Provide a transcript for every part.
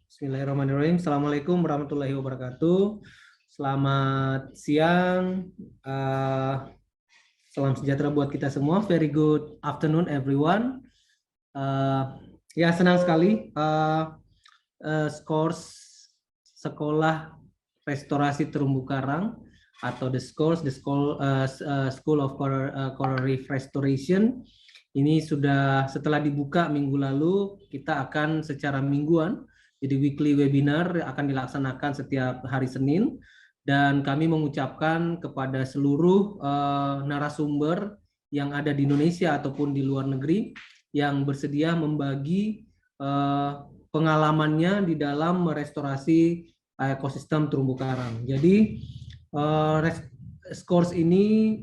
Bismillahirrahmanirrahim. Assalamualaikum warahmatullahi wabarakatuh. Selamat siang. Salam sejahtera buat kita semua. Very good afternoon, everyone. Ya, senang sekali. Skors Sekolah Restorasi Terumbu Karang atau the School of Coral Reef Restoration. Ini sudah setelah dibuka minggu lalu, kita akan secara mingguan, jadi weekly webinar akan dilaksanakan setiap hari Senin, dan kami mengucapkan kepada seluruh narasumber yang ada di Indonesia ataupun di luar negeri yang bersedia membagi pengalamannya di dalam merestorasi ekosistem terumbu karang. Jadi Scores ini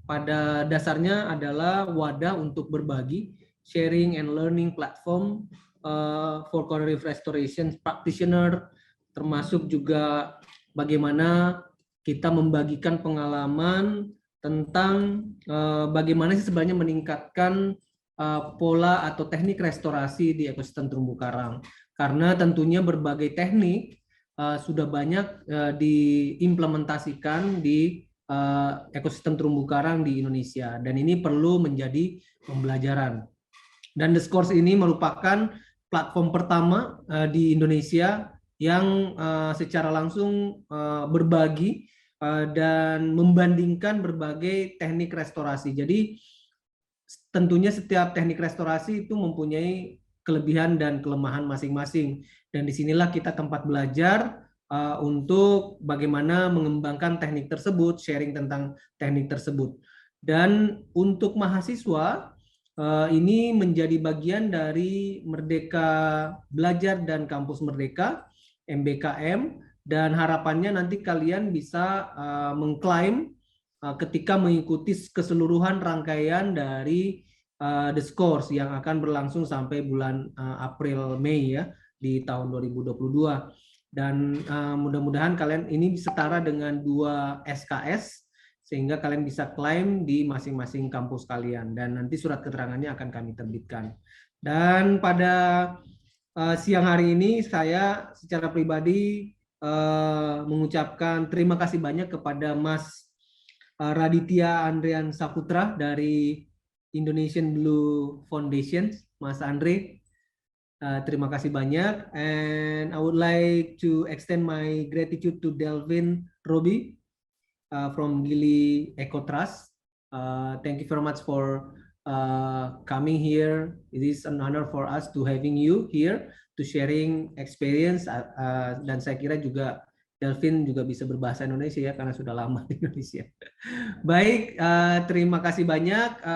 pada dasarnya adalah wadah untuk berbagi, sharing and learning platform for coral reef restoration practitioner, termasuk juga bagaimana kita membagikan pengalaman tentang bagaimana sih sebenarnya meningkatkan pola atau teknik restorasi di ekosistem terumbu karang. Karena tentunya berbagai teknik sudah banyak diimplementasikan di ekosistem terumbu karang di Indonesia, dan ini perlu menjadi pembelajaran. Dan The Scores ini merupakan platform pertama di Indonesia yang secara langsung berbagi dan membandingkan berbagai teknik restorasi. Jadi tentunya setiap teknik restorasi itu mempunyai kelebihan dan kelemahan masing-masing, dan disinilah kita tempat belajar untuk bagaimana mengembangkan teknik tersebut, sharing tentang teknik tersebut. Dan untuk mahasiswa, ini menjadi bagian dari Merdeka Belajar dan Kampus Merdeka, MBKM, dan harapannya nanti kalian bisa mengklaim ketika mengikuti keseluruhan rangkaian dari The Scores yang akan berlangsung sampai bulan April Mei ya di tahun 2022. Dan mudah-mudahan kalian ini setara dengan 2 SKS sehingga kalian bisa klaim di masing-masing kampus kalian, dan nanti surat keterangannya akan kami terbitkan. Dan pada siang hari ini saya secara pribadi mengucapkan terima kasih banyak kepada Mas Raditya Andrean Saputra dari Indonesian Blue Foundation, Mas Andre. Terima kasih banyak, and I would like to extend my gratitude to Delphine, Robbe from Gili EcoTrust. Thank you very much for coming here. It is an honor for us to having you here to sharing experience. Dan saya kira juga Delphine juga bisa berbahasa Indonesia ya karena sudah lama di Indonesia. Baik, terima kasih banyak,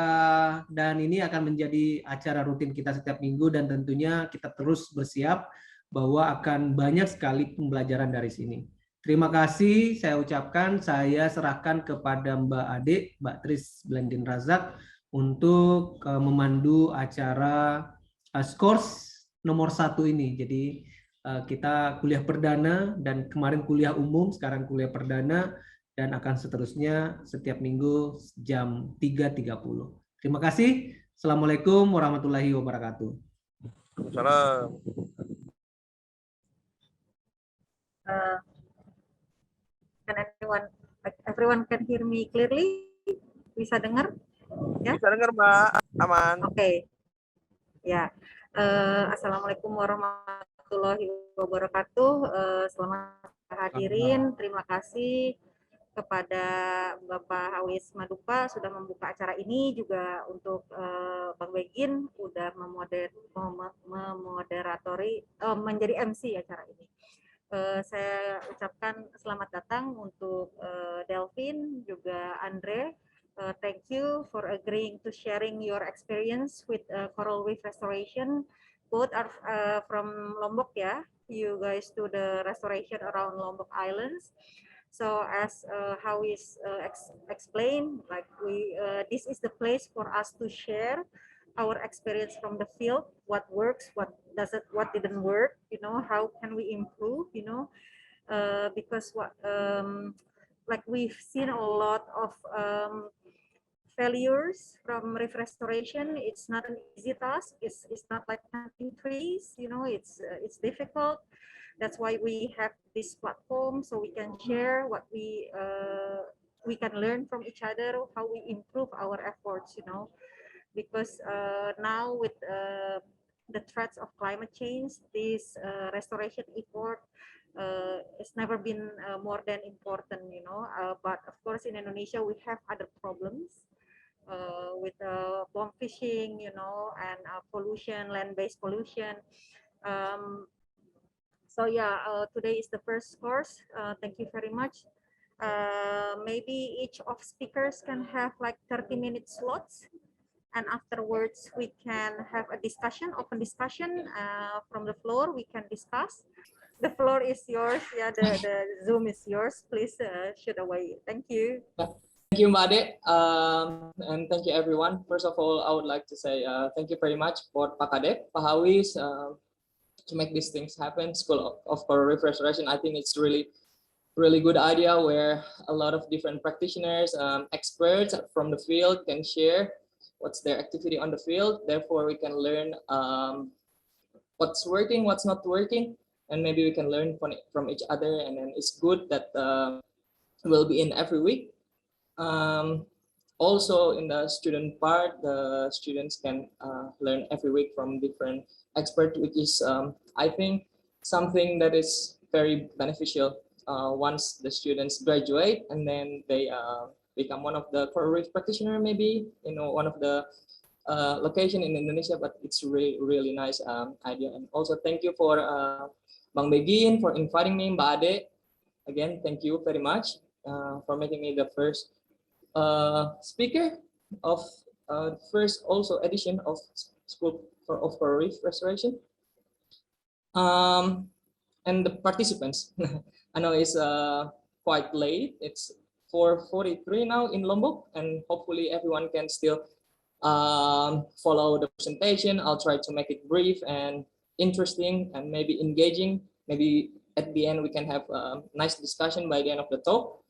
dan ini akan menjadi acara rutin kita setiap minggu, dan tentunya kita terus bersiap bahwa akan banyak sekali pembelajaran dari sini. Terima kasih saya ucapkan, saya serahkan kepada Mbak Ade, Mbak Tris Blandine Razak untuk memandu acara Scores nomor 1 ini. Jadi kita kuliah perdana, dan kemarin kuliah umum, sekarang kuliah perdana, dan akan seterusnya setiap minggu jam 3.30. Terima kasih. Assalamualaikum warahmatullahi wabarakatuh. Salam. Can everyone can hear me clearly? Bisa dengar? Ya? Bisa dengar, Mbak. Aman. Oke. Ya. Assalamualaikum warahmatullahi wabarakatuh. Selamat hadirin. Terima kasih kepada Bapak Hawis Maduppa sudah membuka acara ini, juga untuk Bang Begin sudah memoderatori, menjadi MC acara ini. Saya ucapkan selamat datang untuk Delphine, juga Andre. Thank you for agreeing to sharing your experience with coral reef restoration. Both are from Lombok, ya. You guys do the restoration around Lombok Islands. So as Hawis explained, like this is the place for us to share our experience from the field, what works, what didn't work, you know, how can we improve, you know, because like we've seen a lot of failures from reef restoration. It's not an easy task. It's not like planting trees. You know, it's difficult. That's why we have this platform so we can share what we can learn from each other, how we improve our efforts. You know, because now with the threats of climate change, this restoration effort it's never been more than important, you know. But of course, in Indonesia, we have other problems with bomb fishing, you know, and pollution, land-based pollution. Um, so yeah, today is the first course. Thank you very much. Maybe each of speakers can have like 30-minute slots, and afterwards we can have a discussion, open discussion from the floor. We can discuss. The floor is yours. Yeah, the Zoom is yours. Please shoot away. Thank you. Thank you, Made, and thank you, everyone. First of all, I would like to say thank you very much for Pak Kadep, Pak Hawis, to make these things happen. School of Coral Reef Restoration, I think it's really good idea where a lot of different practitioners, experts from the field can share what's their activity on the field. Therefore, we can learn what's working, what's not working, and maybe we can learn from each other. And then it's good that we'll be in every week. Also in the student part, the students can learn every week from different experts, which is I think something that is very beneficial once the students graduate and then they become one of the coral reef practitioner, maybe, you know, one of the location in Indonesia. But it's really nice idea. And also thank you for Bang Begin for inviting me, Mbak Ade. Again, thank you very much for making me the first speaker of first also edition of School of Coral Reef Restoration. And the participants, I know it's quite late. It's 4:43 now in Lombok, and hopefully everyone can still follow the presentation. I'll try to make it brief and interesting and maybe engaging. Maybe at the end we can have a nice discussion by the end of the talk.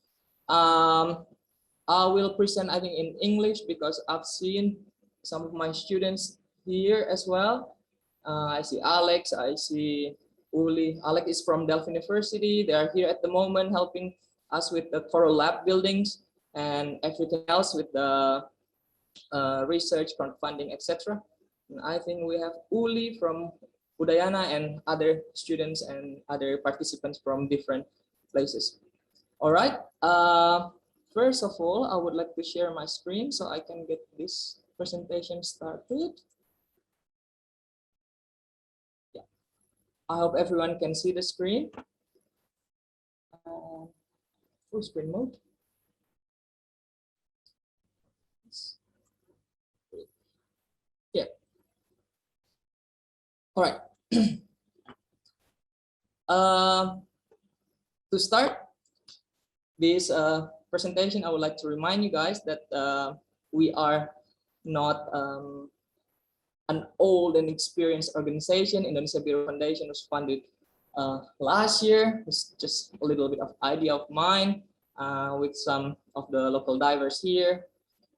I will present, I think, in English because I've seen some of my students here as well. I see Alex, I see Uli. Alex is from Delphine University. They are here at the moment helping us with the coral lab buildings and everything else with the research, crowdfunding, etc. And I think we have Uli from Udayana and other students and other participants from different places. All right. First of all, I would like to share my screen so I can get this presentation started. Yeah. I hope everyone can see the screen. Full screen mode. Yeah. All right. To start this presentation, I would like to remind you guys that we are not an old and experienced organization. Indonesia Biru Foundation was founded last year. It's just a little bit of idea of mine with some of the local divers here.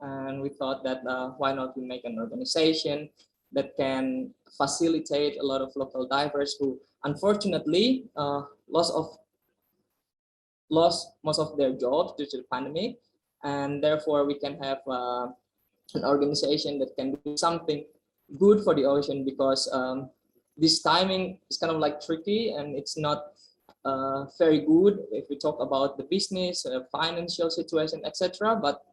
And we thought that why not we make an organization that can facilitate a lot of local divers who unfortunately lost most of their jobs due to the pandemic, and therefore we can have an organization that can do something good for the ocean, because this timing is kind of like tricky and it's not very good if we talk about the business, financial situation, etc. But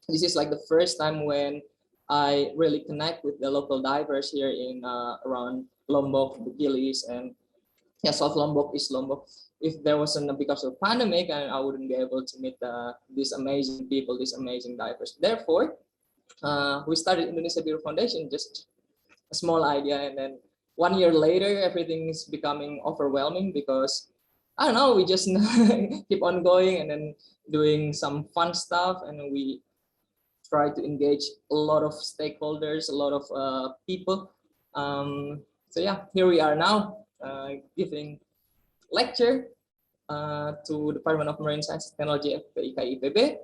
this is like the first time when I really connect with the local divers here in around Lombok, the Gilis, and yeah, South Lombok, East Lombok. If there wasn't because of pandemic, and I wouldn't be able to meet these amazing people, these amazing divers. Therefore, we started Indonesia Biru Foundation, just a small idea, and then 1 year later, everything is becoming overwhelming because I don't know, we just keep on going and then doing some fun stuff, and we try to engage a lot of stakeholders, a lot of people. So yeah, here we are now giving lecture to Department of Marine Science and Technology at the IPB.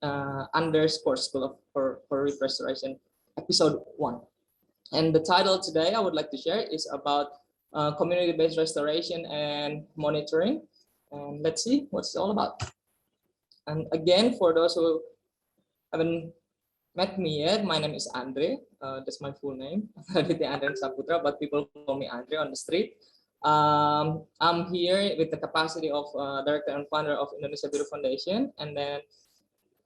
underscore School of for Reef Restoration, episode 1. And the title today I would like to share is about community-based restoration and monitoring. And let's see what it's all about. And again, for those who haven't met me yet, my name is Andre. That's my full name, Raditya Andrean Saputra, but people call me Andre on the street. I'm here with the capacity of director and founder of Indonesia Biru Foundation, and then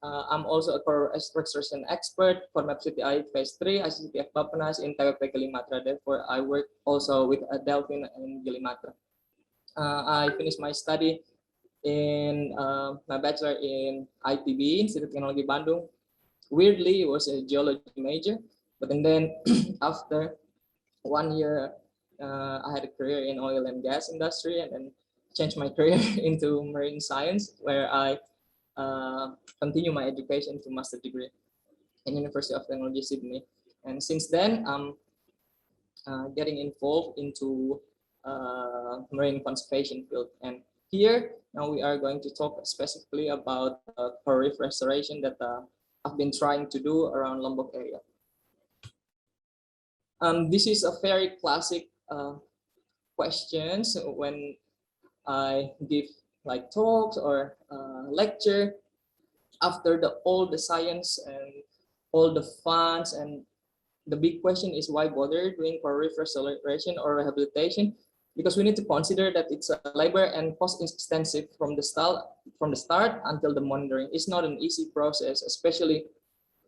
I'm also a core restoration expert for Map City I Phase 3, ICCTF Bappenas in TWP Gili. Therefore, I work also with Delphine and Gili. I finished my study in my bachelor in IPB, Institute Teknologi Bandung. Weirdly, it was a geology major, but then after 1 year, I had a career in oil and gas industry, and then changed my career into marine science, where I continue my education to master degree in University of Technology Sydney. And since then, I'm getting involved into marine conservation field. And here now we are going to talk specifically about coral reef restoration that I've been trying to do around Lombok area. This is a very classic questions when I give like talks or lecture. After all the science and all the funds, and the big question is why bother doing coral reef restoration or rehabilitation? Because we need to consider that it's a labor and cost extensive from the start until the monitoring. It's not an easy process, especially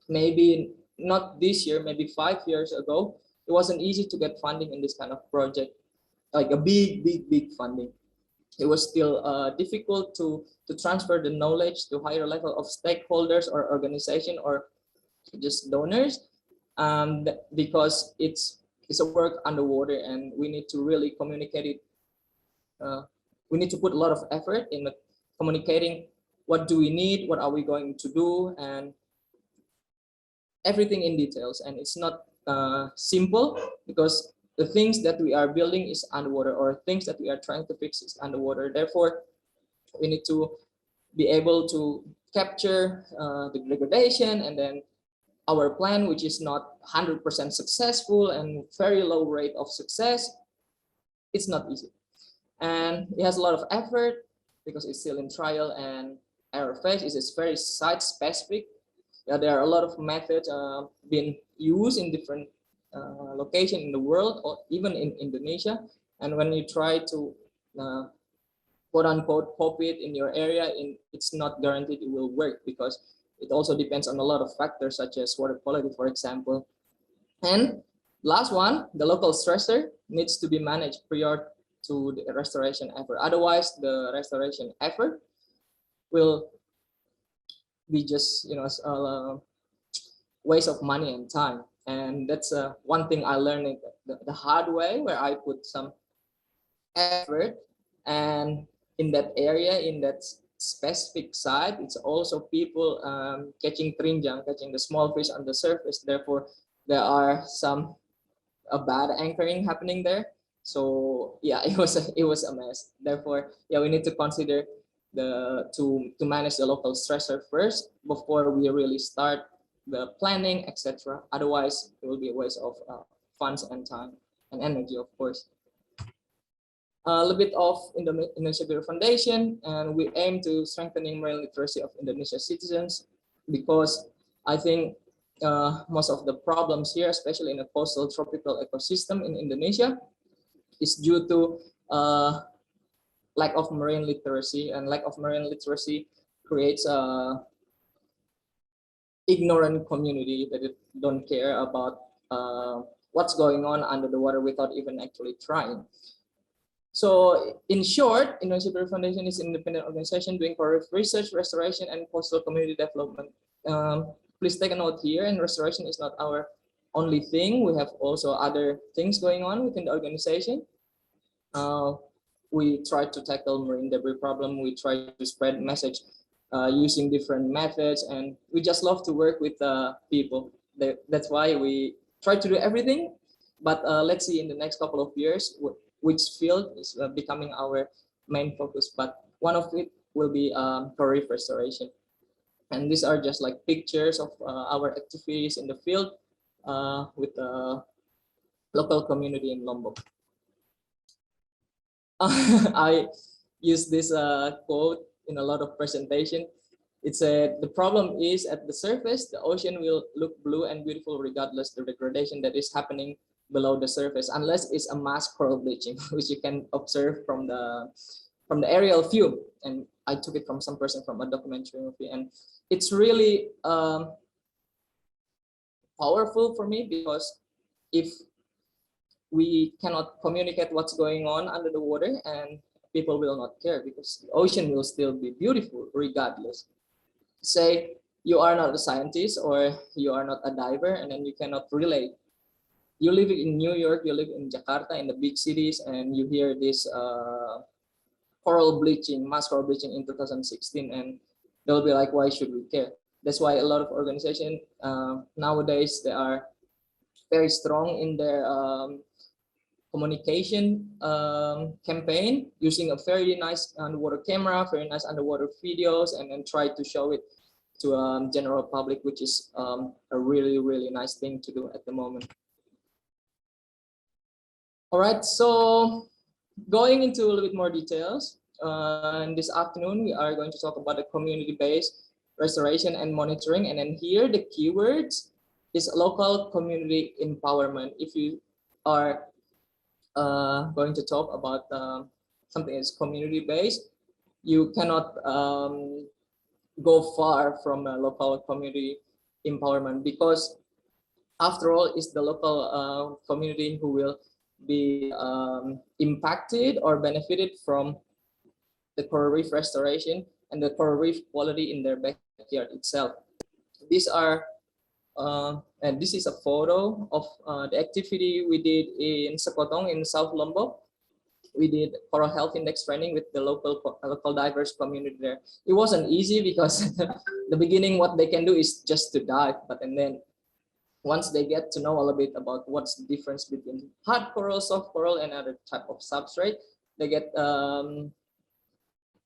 maybe not this year, maybe 5 years ago. It wasn't easy to get funding in this kind of project, like a big funding. It was still difficult to transfer the knowledge to higher level of stakeholders or organization or just donors, because it's a work underwater, and we need to really communicate it. We need to put a lot of effort in communicating what do we need, what are we going to do, and everything in details. And it's not simple, because the things that we are building is underwater, or things that we are trying to fix is underwater. Therefore, we need to be able to capture the degradation, and then our plan, which is not 100% successful and very low rate of success, it's not easy. And it has a lot of effort because it's still in trial and error phase. It's very site specific. Yeah, there are a lot of methods being used in different location in the world, or even in Indonesia. And when you try to quote unquote copy it in your area, it's not guaranteed it will work, because it also depends on a lot of factors such as water quality, for example. And last one, the local stressor needs to be managed prior to the restoration effort. Otherwise, the restoration effort will be just waste of money and time. And that's one thing I learned the hard way, where I put some effort, and in that area, in that specific site, it's also people catching terinjang, catching the small fish on the surface. Therefore, there are some bad anchoring happening there. So yeah, it was a mess. Therefore, yeah, we need to consider to manage the local stressor first before we really start the planning, etc. Otherwise, it will be a waste of funds and time and energy, of course. A little bit of Indonesia Biru Foundation, and we aim to strengthening marine literacy of Indonesia citizens, because I think most of the problems here, especially in a coastal tropical ecosystem in Indonesia, is due to lack of marine literacy, and lack of marine literacy creates a ignorant community that don't care about what's going on under the water without even actually trying. So in short, Indonesia Biru Foundation is an independent organization doing coral reef research, restoration, and coastal community development. Please take a note here, and restoration is not our only thing. We have also other things going on within the organization. We try to tackle marine debris problem. We try to spread message using different methods, and we just love to work with people. That's why we try to do everything. But let's see in the next couple of years which field is becoming our main focus. But one of it will be coral reef restoration. And these are just like pictures of our activities in the field with the local community in Lombok. I use this quote in a lot of presentation. It said, the problem is at the surface, the ocean will look blue and beautiful regardless the degradation that is happening below the surface, unless it's a mass coral bleaching, which you can observe from the aerial view. And I took it from some person from a documentary movie, and it's really powerful for me, because if we cannot communicate what's going on under the water, and people will not care, because the ocean will still be beautiful regardless. Say you are not a scientist or you are not a diver, and then you cannot relate. You live in New York, you live in Jakarta, in the big cities, and you hear this coral bleaching, mass coral bleaching in 2016, and they'll be like, why should we care? That's why a lot of organizations nowadays, they are very strong in their communication campaign, using a very nice underwater camera, very nice underwater videos, and then try to show it to general public, which is a really, really nice thing to do at the moment. All right, so going into a little bit more details, in this afternoon, we are going to talk about the community-based restoration and monitoring. And then here, the keywords is local community empowerment. If you are going to talk about something that's community-based, you cannot go far from a local community empowerment, because after all, it's the local community who will be impacted or benefited from the coral reef restoration and the coral reef quality in their backyard itself. These are and this is a photo of the activity we did in Sekotong in South Lombok. We did coral health index training with the local divers community there. It wasn't easy, because the beginning what they can do is just to dive, but and then once they get to know a little bit about what's the difference between hard coral, soft coral, and other type of substrate, they get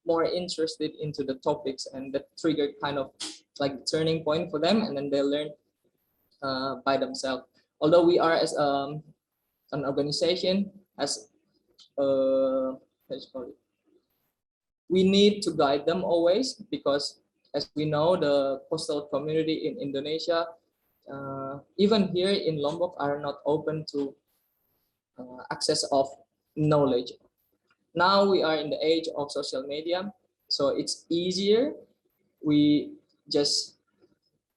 more interested into the topics, and that triggered kind of like the turning point for them, and then they learn by themselves. Although we are as an organization, as we need to guide them always, because as we know, the coastal community in Indonesia, even here in Lombok, are not open to access of knowledge. Now we are in the age of social media, so it's easier. We just,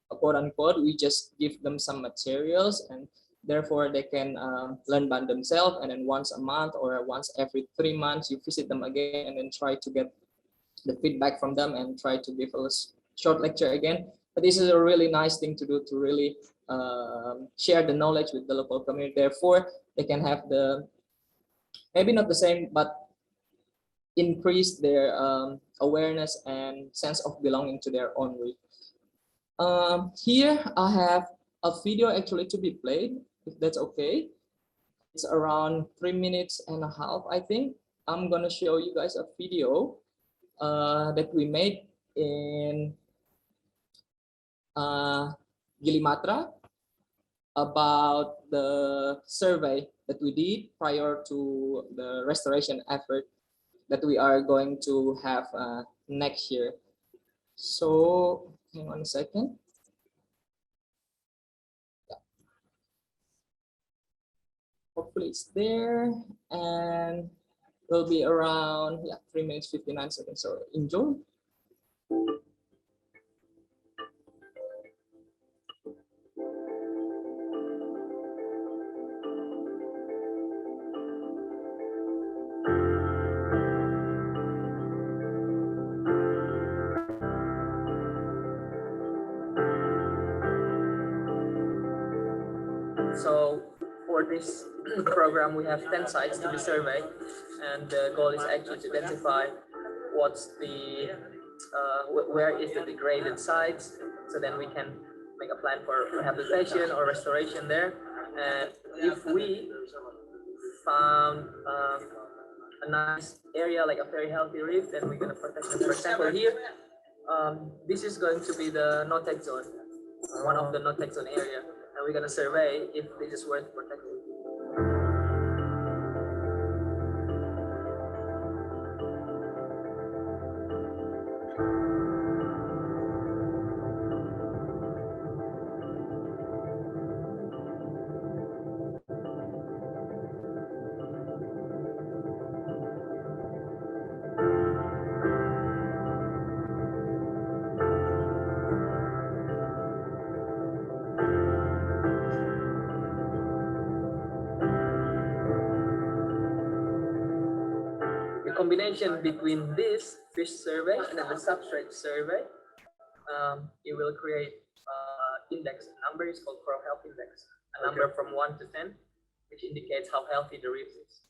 quote unquote, we just give them some materials, and therefore they can learn by themselves. And then once a month or once every 3 months, you visit them again, and then try to get the feedback from them and try to give a short lecture again. But this is a really nice thing to do, to really share the knowledge with the local community. Therefore, they can have the, maybe not the same, but increase their awareness and sense of belonging to their own reef. Here I have a video actually to be played, if that's okay. It's around 3.5 minutes, I think. I'm gonna show you guys a video that we made in Gili about the survey that we did prior to the restoration effort that we are going to have next year. So hang on a second. Yeah. Hopefully it's there, and will be around 3 minutes 59 seconds. So enjoy. So for this program, we have 10 sites to be surveyed, and the goal is actually to identify what's the where is the degraded sites, so then we can make a plan for rehabilitation or restoration there. And if we found a nice area like a very healthy reef, then we're going to protect them. For example, here This is going to be the no-tech zone, one of the no-tech zone area, and we're gonna survey if this is worth protecting. Combination between this fish survey and then the substrate survey, it will create index. Number is called coral health index. A number from 1 to 10, which indicates how healthy the reef is.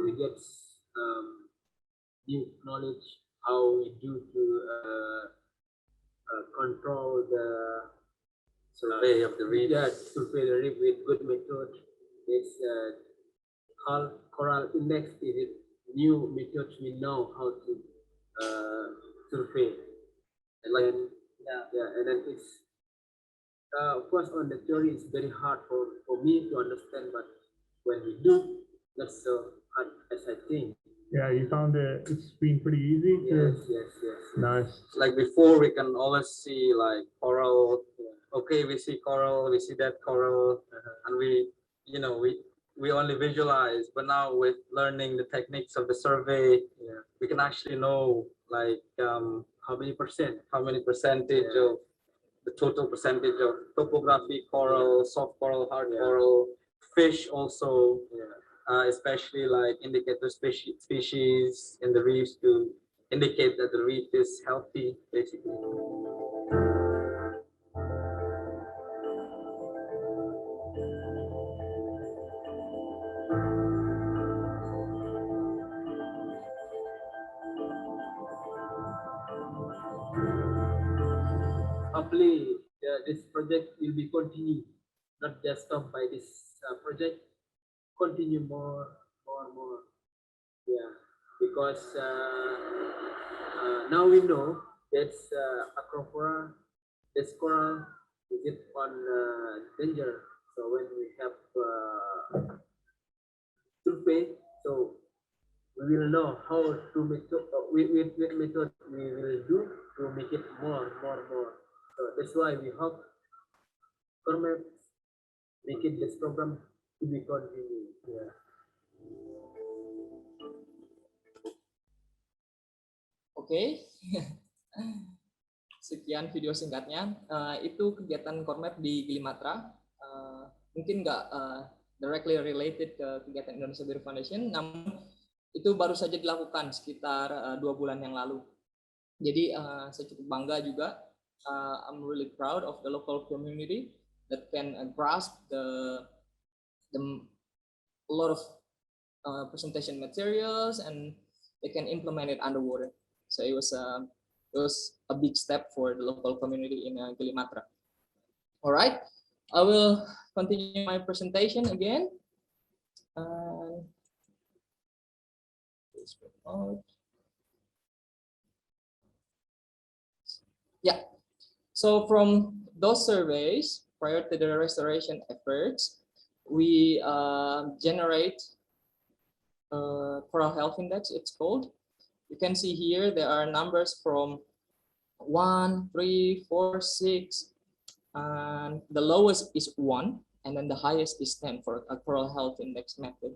We get new knowledge how we do to control the survey of the reef. Yeah, survey the reef with good method. It's called coral index. Is it new methods we know how to survey, and then and then it's of course on the theory it's very hard for me to understand, but when we do, not so hard as I think. Yeah, you found it's been pretty easy. Yes. Nice. Like before, we can always see like coral. Okay, we see coral, we see that coral, and we only visualize. But now with learning the techniques of the survey, we can actually know like how many percentage of the total percentage of topography, coral, soft coral, hard coral, fish also. Especially like indicator species in the reefs to indicate that the reef is healthy, basically. Hopefully, this project will be continued, not just stop by this project. Continue more. Yeah, because now we know that's acropora, this coral is it on danger. So when we have survey, so we will know how to method with method we will do to make it more. So that's why we hope government make it this program to be continued. Yeah. Oke. Sekian video singkatnya. Itu kegiatan Kormap di Gili Matra. Mungkin nggak directly related ke kegiatan Indonesia Biru Foundation, namun itu baru saja dilakukan sekitar 2 bulan yang lalu. Jadi saya cukup bangga juga. I'm really proud of the local community that can grasp a lot of presentation materials and they can implement it underwater. So it was a big step for the local community in Gili Matra. All right, I will continue my presentation again. Yeah, so from those surveys prior to the restoration efforts, we generate coral health index, it's called. You can see here there are numbers from 1, 3, 4, 6, and the lowest is 1, and then the highest is 10 for a coral health index method.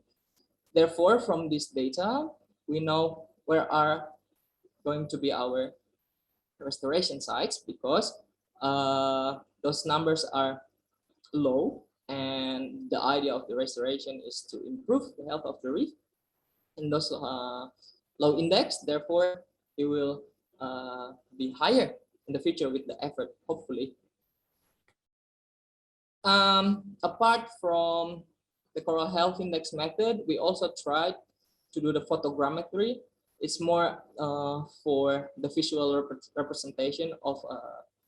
Therefore, from this data, we know where are going to be our restoration sites, because those numbers are low, and the idea of the restoration is to improve the health of the reef. And those low index, therefore it will be higher in the future with the effort, hopefully. Apart from the coral health index method, we also tried to do the photogrammetry It's more for the visual representation of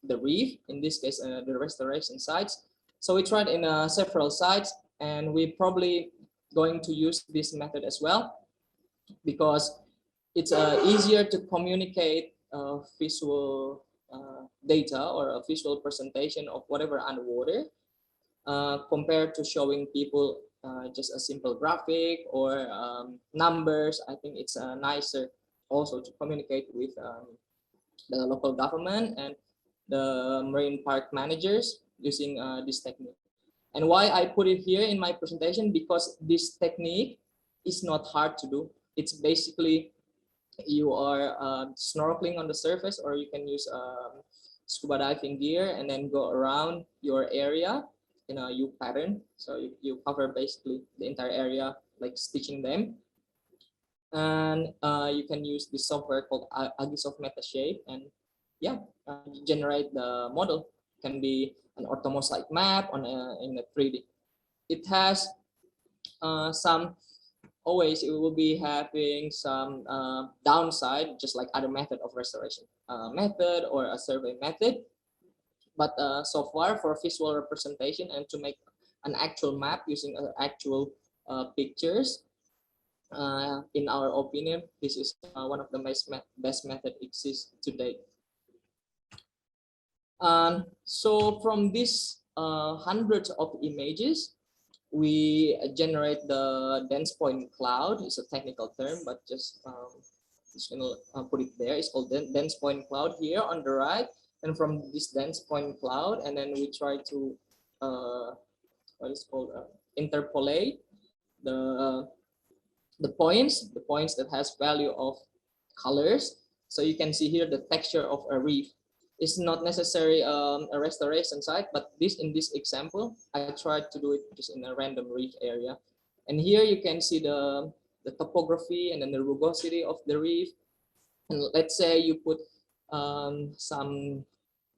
the reef, in this case the restoration sites. So we tried in several sites, and we probably going to use this method as well, because it's easier to communicate visual data or a visual presentation of whatever underwater compared to showing people just a simple graphic or numbers. I think it's nicer also to communicate with the local government and the marine park managers using this technique. And why I put it here in my presentation, because this technique is not hard to do. It's basically you are snorkeling on the surface, or you can use scuba diving gear and then go around your area in a U pattern. So you cover basically the entire area, like stitching them. And you can use this software called Agisoft Metashape, and yeah, generate the model. It can be an orthomosaic map on in a 3D. It has some, always it will be having some downside, just like other method of restoration method or a survey method. But so far, for visual representation and to make an actual map using actual pictures, in our opinion, this is one of the best method exists to date. So from these hundreds of images, we generate the dense point cloud. It's a technical term, but just gonna put it there. It's called dense point cloud here on the right. And from this dense point cloud, and then we try to what is called interpolate the points that has value of colors. So you can see here the texture of a reef. It's not necessary a restoration site, but in this example, I tried to do it just in a random reef area. And here you can see the topography and then the rugosity of the reef. And let's say you put some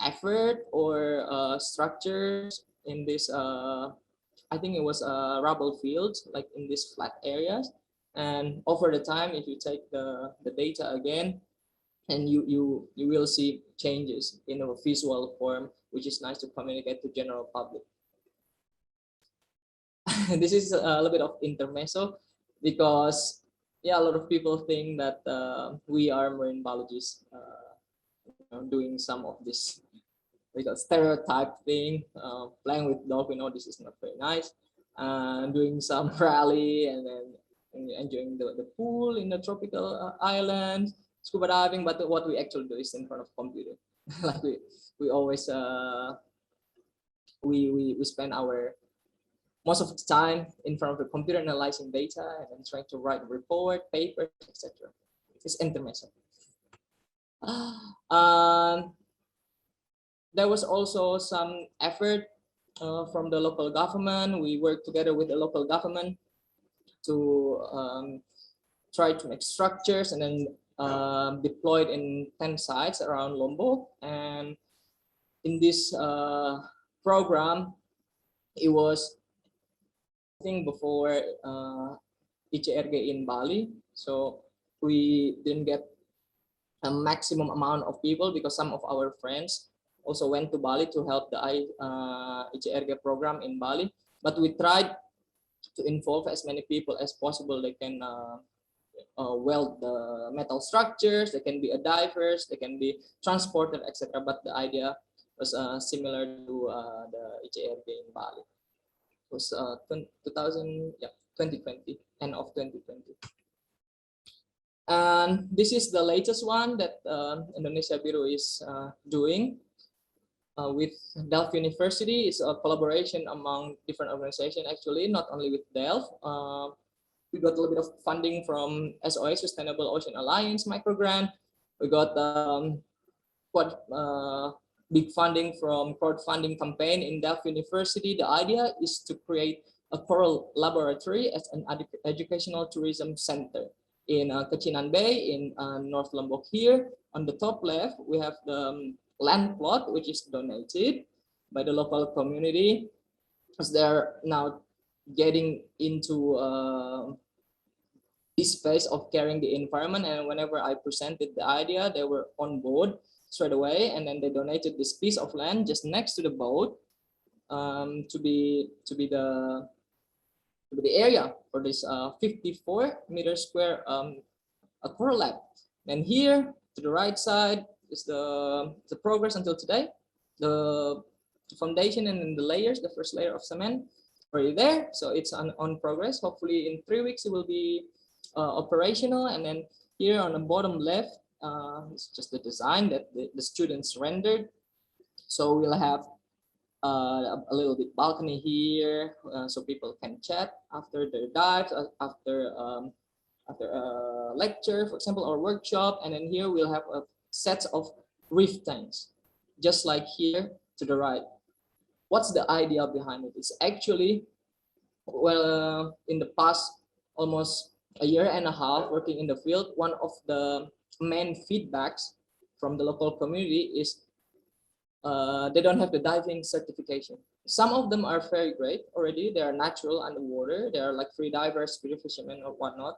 effort or structures in this, I think it was rubble fields, like in these flat areas. And over the time, if you take the data again, and you will see changes in a visual form, which is nice to communicate to general public. This is a little bit of intermezzo, because yeah, a lot of people think that we are marine biologists doing some of this stereotype thing, playing with dolphin. Oh, this is not very nice. Doing some rally and then enjoying the pool in the tropical island, scuba diving. But what we actually do is in front of computer. Like we always we spend our most of the time in front of the computer analyzing data and then trying to write a report, papers, etc. It's intermezzo. There was also some effort from the local government. We worked together with the local government to try to make structures and then deployed in 10 sites around Lombok. And in this program, it was, I think, before ICRG in Bali. So we didn't get a maximum amount of people because some of our friends also went to Bali to help the ICRG program in Bali. But we tried to involve as many people as possible. They can weld the metal structures, they can be divers, they can be transported, etc. But the idea was similar to the ICRG in Bali. It was 2020, end of 2020. And this is the latest one that Indonesia Biru is doing with Delphine University. It's a collaboration among different organizations, actually, not only with Delph. We got a little bit of funding from SOA, Sustainable Ocean Alliance microgrant. We got quite big funding from crowdfunding campaign in Delphine University. The idea is to create a coral laboratory as an educational tourism center in Kecinan Bay in North Lombok. Here on the top left, we have the land plot, which is donated by the local community, as they're now getting into this phase of caring the environment. And whenever I presented the idea, they were on board straight away, and then they donated this piece of land just next to the boat to be the area for this 54-meter square a coral lab. And here to the right side is the progress until today. The foundation and then the layers, the first layer of cement already there, so it's on progress. Hopefully in 3 weeks it will be operational. And then here on the bottom left, it's just the design that the students rendered. So we'll have a little bit balcony here, so people can chat after their dives, after a lecture, for example, or workshop. And then here we'll have a set of reef tanks, just like here to the right. What's the idea behind it? It's actually, well, in the past almost a year and a half working in the field, one of the main feedbacks from the local community is they don't have the diving certification. Some of them are very great already. They are natural underwater. They are like free divers, spear fishermen or whatnot.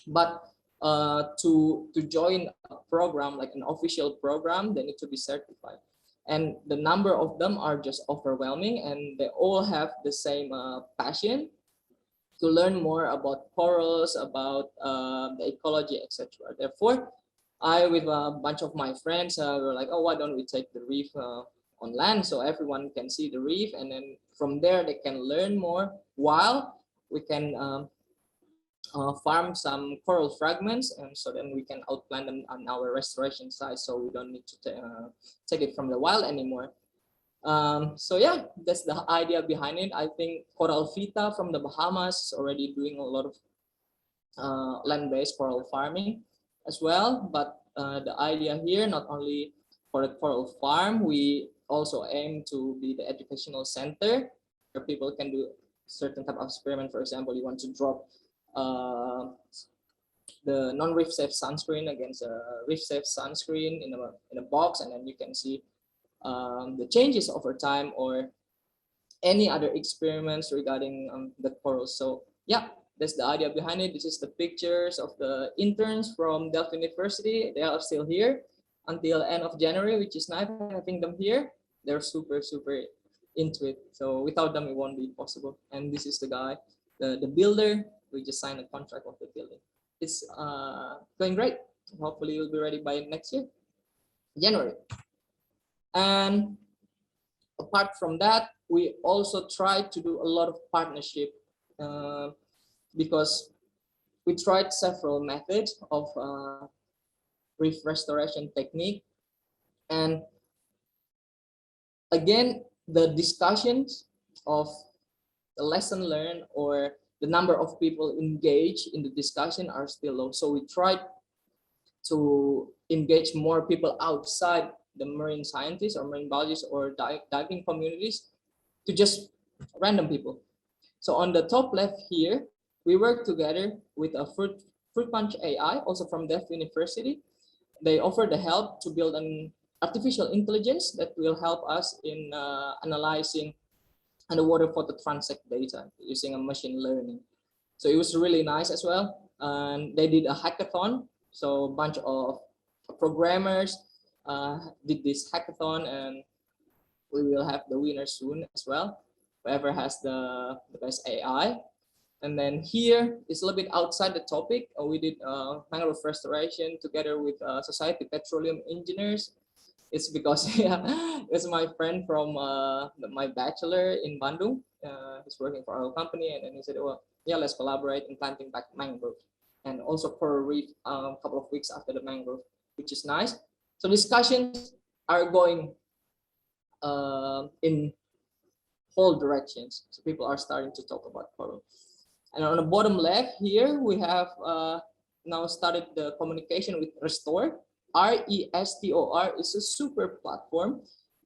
But to join a program, like an official program, they need to be certified. And the number of them are just overwhelming, and they all have the same passion to learn more about corals, about the ecology, etc. Therefore, I, with a bunch of my friends, were like, oh, why don't we take the reef on land so everyone can see the reef, and then from there they can learn more, while we can farm some coral fragments, and so then we can outplant them on our restoration site, so we don't need to take it from the wild anymore. So yeah, that's the idea behind it. I think Coral Vita from the Bahamas is already doing a lot of land-based coral farming as well. But the idea here, not only for the coral farm, we also aim to be the educational center where people can do certain type of experiment. For example, you want to drop the non-reef safe sunscreen against a reef safe sunscreen in a box, and then you can see the changes over time, or any other experiments regarding the corals. So yeah, that's the idea behind it. This is the pictures of the interns from Delphine University. They are still here until end of January, which is nice having them here. They're super into it. So without them, it won't be possible. And this is the guy, the builder. We just signed a contract of the building. It's going great. Hopefully you'll be ready by next year, January. And apart from that, we also try to do a lot of partnership because we tried several methods of reef restoration technique. And again, the discussions of the lesson learned or the number of people engaged in the discussion are still low. So we tried to engage more people outside the marine scientists or marine biologists or diving communities to just random people. So on the top left here, we work together with a Fruit Punch AI, also from Delphine University. They offer the help to build an artificial intelligence that will help us in analyzing underwater phototransect data using a machine learning. So it was really nice as well. And they did a hackathon. So a bunch of programmers did this hackathon, and we will have the winner soon as well, whoever has the best AI. And then here is a little bit outside the topic. We did mangrove restoration together with Society Petroleum Engineers. It's because yeah, it's my friend from my bachelor in Bandung. He's working for our company, and then he said, well, yeah, let's collaborate in planting back mangrove, and also coral reef a couple of weeks after the mangrove, which is nice. So discussions are going in all directions. So people are starting to talk about coral. And on the bottom left here, we have now started the communication with Restore. RESTOR is a super platform.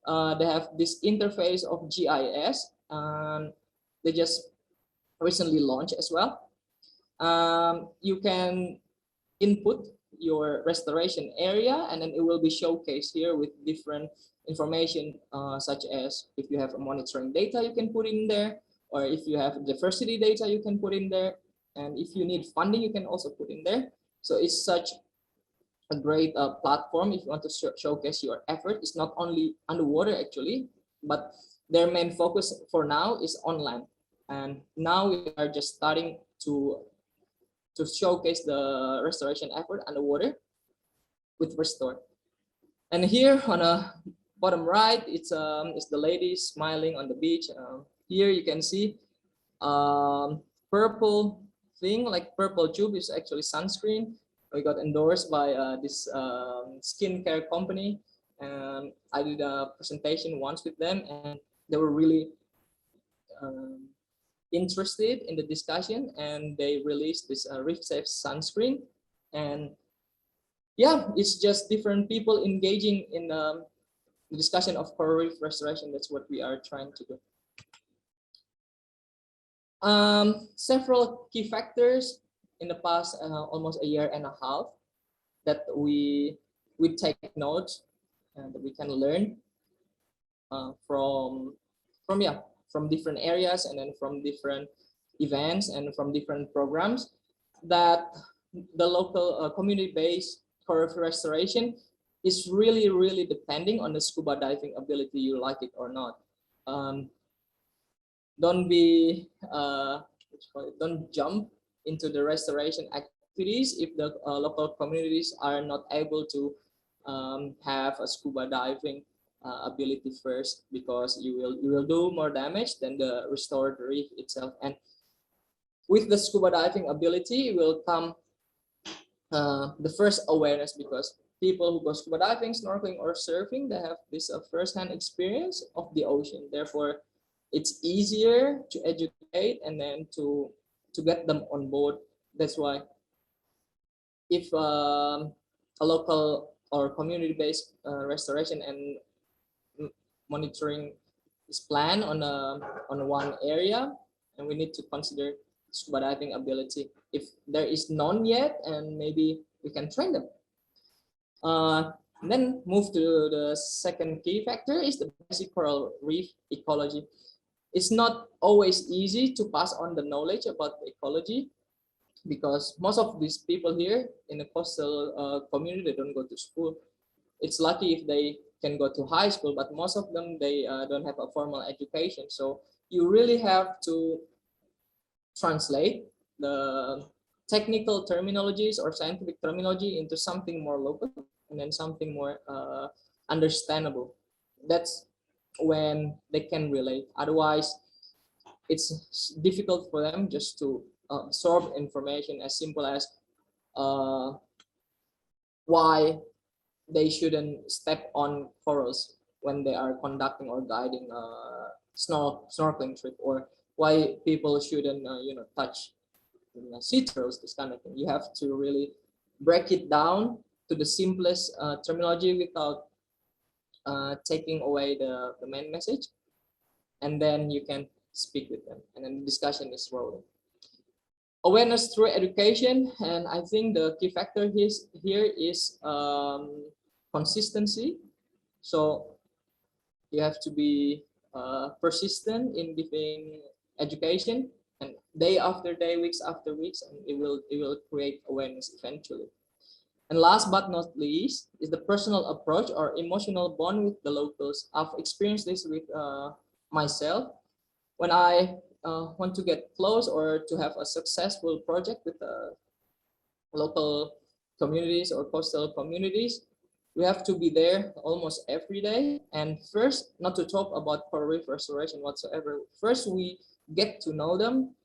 They have this interface of GIS, and they just recently launched as well. You can input your restoration area, and then it will be showcased here with different information, such as if you have a monitoring data, you can put in there, or if you have diversity data, you can put in there. And if you need funding, you can also put in there. So it's such a great platform if you want to showcase your effort. It's not only underwater actually, but their main focus for now is online. And now we are just starting to showcase the restoration effort underwater with Restore. And here on the bottom right, it's the lady smiling on the beach. Here you can see purple thing, like purple tube is actually sunscreen. We got endorsed by this skincare company, and I did a presentation once with them, and they were really interested in the discussion, and they released this Reef Safe sunscreen. And yeah, it's just different people engaging in the discussion of coral reef restoration. That's what we are trying to do. Several key factors in the past almost a year and a half that we take note and that we can learn from different areas, and then from different events and from different programs, that the local community-based coral reef restoration is really depending on the scuba diving ability, you like it or not. Don't jump into the restoration activities if the local communities are not able to have a scuba diving ability first, because you will do more damage than the restored reef itself. And with the scuba diving ability will come the first awareness, because people who go scuba diving, snorkeling, or surfing, they have this first-hand experience of the ocean. Therefore, it's easier to educate and then to get them on board. That's why if a local or community-based restoration and monitoring is planned on one area, and we need to consider scuba diving ability. If there is none yet, and maybe we can train them. Then move to the second key factor is the basic coral reef ecology. It's not always easy to pass on the knowledge about the ecology, because most of these people here in the coastal community, they don't go to school. It's lucky if they can go to high school, but most of them, they don't have a formal education. So you really have to translate the technical terminologies or scientific terminology into something more local, and then something more understandable. That's when they can relate. Otherwise, it's difficult for them just to absorb information as simple as why they shouldn't step on corals when they are conducting or guiding a snorkeling trip, or why people shouldn't touch sea turtles, this kind of thing. You have to really break it down to the simplest terminology without taking away the main message, and then you can speak with them, and then the discussion is rolling. Awareness through education, and I think the key factor here is consistency. So you have to be persistent in giving education, and day after day, weeks after weeks, and it will create awareness eventually. And last but not least is the personal approach or emotional bond with the locals. I've experienced this with myself. When I want to get close or to have a successful project with local communities or coastal communities, we have to be there almost every day. And first, not to talk about coral reef restoration whatsoever. First, we get to know them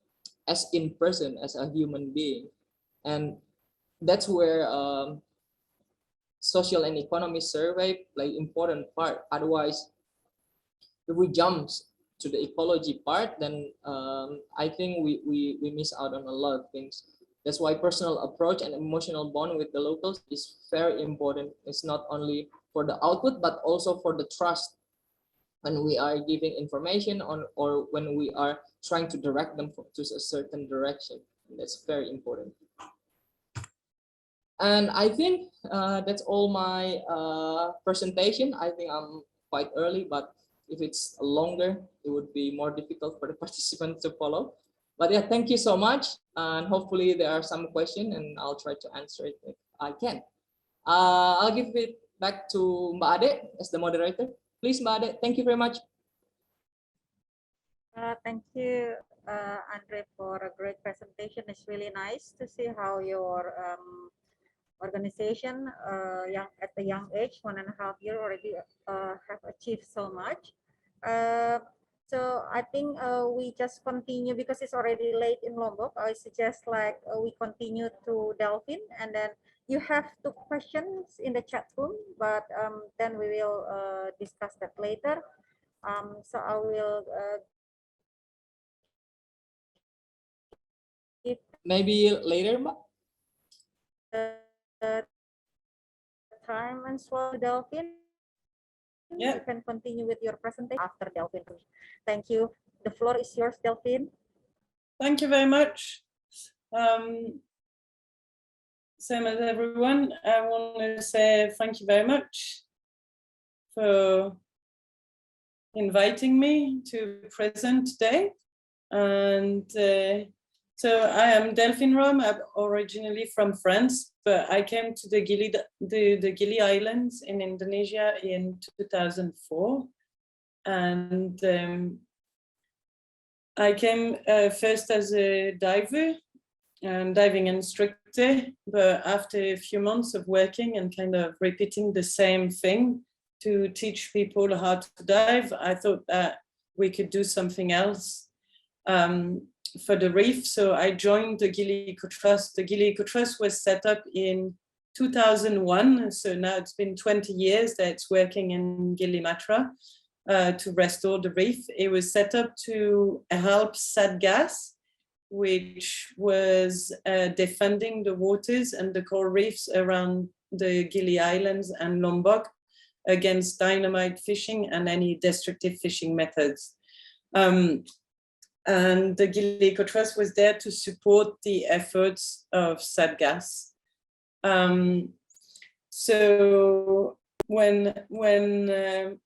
as in person, as a human being. And that's where social and economy survey play important part. Otherwise, if we jump to the ecology part, then I think we miss out on a lot of things. That's why personal approach and emotional bond with the locals is very important. It's not only for the output, but also for the trust when we are giving information on, or when we are trying to direct them to a certain direction. And that's very important. And I think that's all my presentation. I think I'm quite early, but if it's longer, it would be more difficult for the participants to follow. But yeah, thank you so much. And hopefully there are some questions and I'll try to answer it if I can. I'll give it back to Mbak Ade as the moderator. Please, Mbak Ade, thank you very much. Thank you, Andre, for a great presentation. It's really nice to see how your organization, at a young age, 1.5 years, already have achieved so much. So I think we just continue because it's already late in Lombok. I suggest like we continue to Delphine, and then you have 2 questions in the chat room, but then we will discuss that later. So I will give Maybe later, Mbak. Time and slot, Delphine. Yeah. You can continue with your presentation after Delphine. Thank you. The floor is yours, Delphine. Thank you very much. Same as everyone, I want to say thank you very much for inviting me to present today. And so I am Delphine Robbe. I'm originally from France, but I came to the Gili Islands in Indonesia in 2004. And I came first as a diver and diving instructor, but after a few months of working and kind of repeating the same thing to teach people how to dive, I thought that we could do something else for the reef. So I joined the Gili EcoTrust. The Gili EcoTrust was set up in 2001. So now it's been 20 years that it's working in Gili Matra to restore the reef. It was set up to help Satgas, which was defending the waters and the coral reefs around the Gili Islands and Lombok against dynamite fishing and any destructive fishing methods. And the Gili EcoTrust was there to support the efforts of Satgas. So when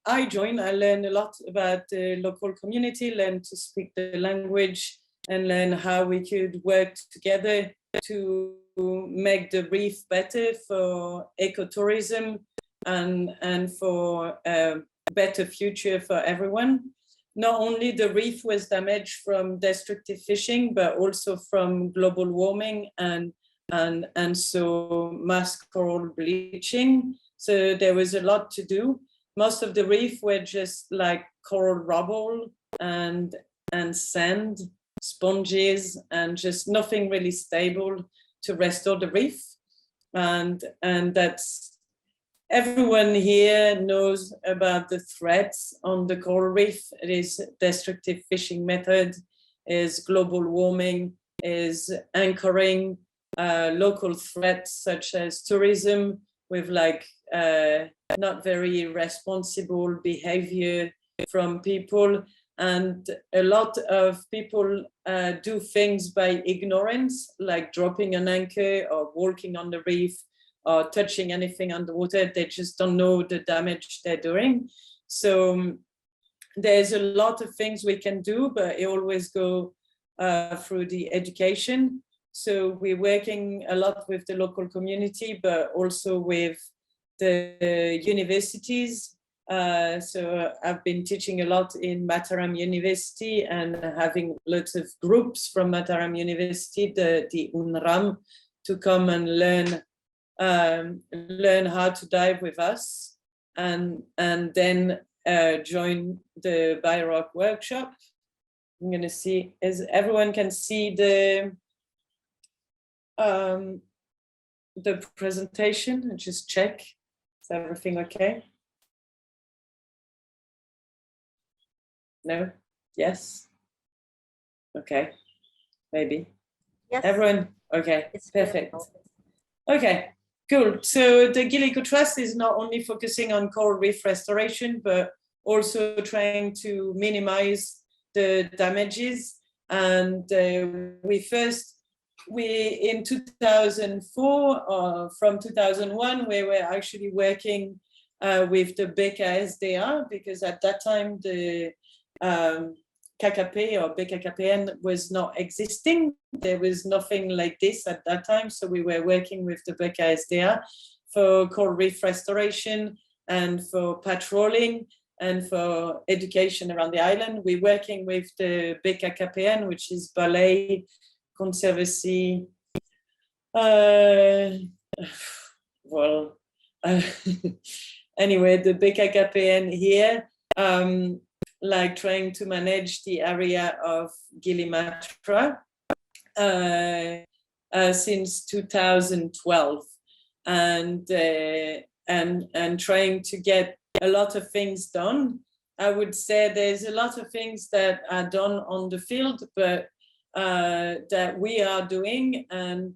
I joined, I learned a lot about the local community, learned to speak the language, and learn how we could work together to make the reef better for ecotourism and for a better future for everyone. Not only the reef was damaged from destructive fishing, but also from global warming and so mass coral bleaching. So there was a lot to do. Most of the reef were just like coral rubble and sand, sponges, and just nothing really stable to restore the reef. And that's, everyone here knows about the threats on the coral reef. It is destructive fishing method, is global warming, is anchoring local threats such as tourism with like not very responsible behavior from people. And a lot of people do things by ignorance, like dropping an anchor or walking on the reef or touching anything underwater. They just don't know the damage they're doing. So there's a lot of things we can do, but it always go through the education. So we're working a lot with the local community, but also with the universities. So I've been teaching a lot in Mataram University and having lots of groups from Mataram University, the UNRAM, to come and learn how to dive with us, and then join the Biru workshop. I'm gonna see, as everyone can see the presentation, and just check, is everything okay? No? Yes? Okay, maybe. Yes. Everyone? Okay, It's perfect. beautiful. Okay, cool. So the Gili EcoTrust is not only focusing on coral reef restoration, but also trying to minimize the damages. And in 2004 or from 2001, we were actually working with the BKSDA, because at that time the KKP or BKKPN was not existing. There was nothing like this at that time. So we were working with the BKSDA for coral reef restoration and for patrolling and for education around the island. We're working with the BKKPN, which is Ballet Conservancy. Anyway, the BKKPN here, like trying to manage the area of Gili since 2012, and trying to get a lot of things done. I would say there's a lot of things that are done on the field, but that we are doing, and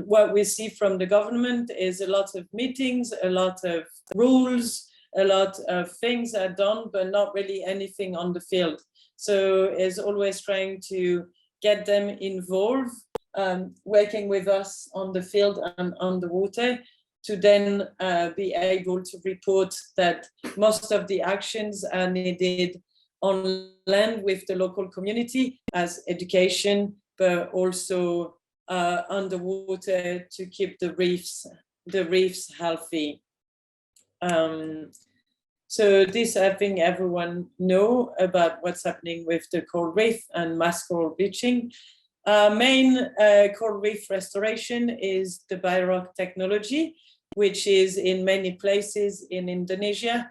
what we see from the government is a lot of meetings, a lot of rules, a lot of things are done, but not really anything on the field. So it's always trying to get them involved, working with us on the field and on the water, to then be able to report that most of the actions are needed on land with the local community as education, but also underwater to keep the reefs healthy. So this, I think everyone know about what's happening with the coral reef and mass coral bleaching. Main coral reef restoration is the BIROC technology, which is in many places in Indonesia.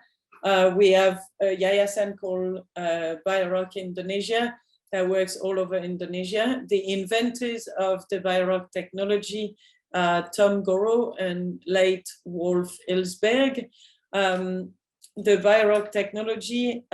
We have a yayasan called BIROC Indonesia that works all over Indonesia. The inventors of the BIROC technology, Tom Goro and late Wolf Ellsberg. The BIROC technology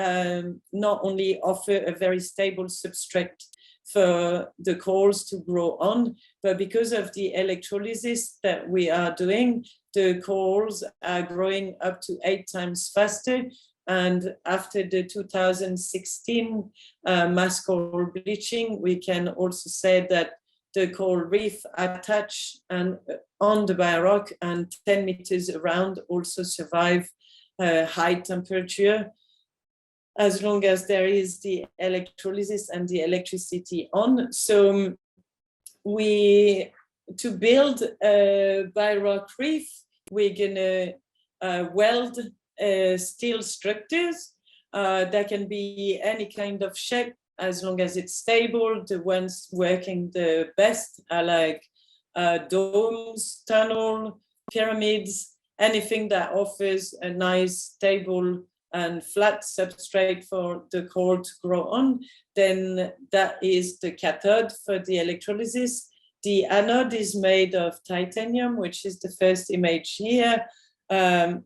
not only offer a very stable substrate for the corals to grow on, but because of the electrolysis that we are doing, the corals are growing up to 8 times faster. And after the 2016 mass coral bleaching, we can also say that the coral reef attached and on the BIROC and 10 meters around also survive high temperature, as long as there is the electrolysis and the electricity on. So to build a BIROC reef, we're gonna weld steel structures that can be any kind of shape as long as it's stable. The ones working the best are like domes, tunnel, pyramids, anything that offers a nice, stable and flat substrate for the coral to grow on. Then that is the cathode for the electrolysis. The anode is made of titanium, which is the first image here. The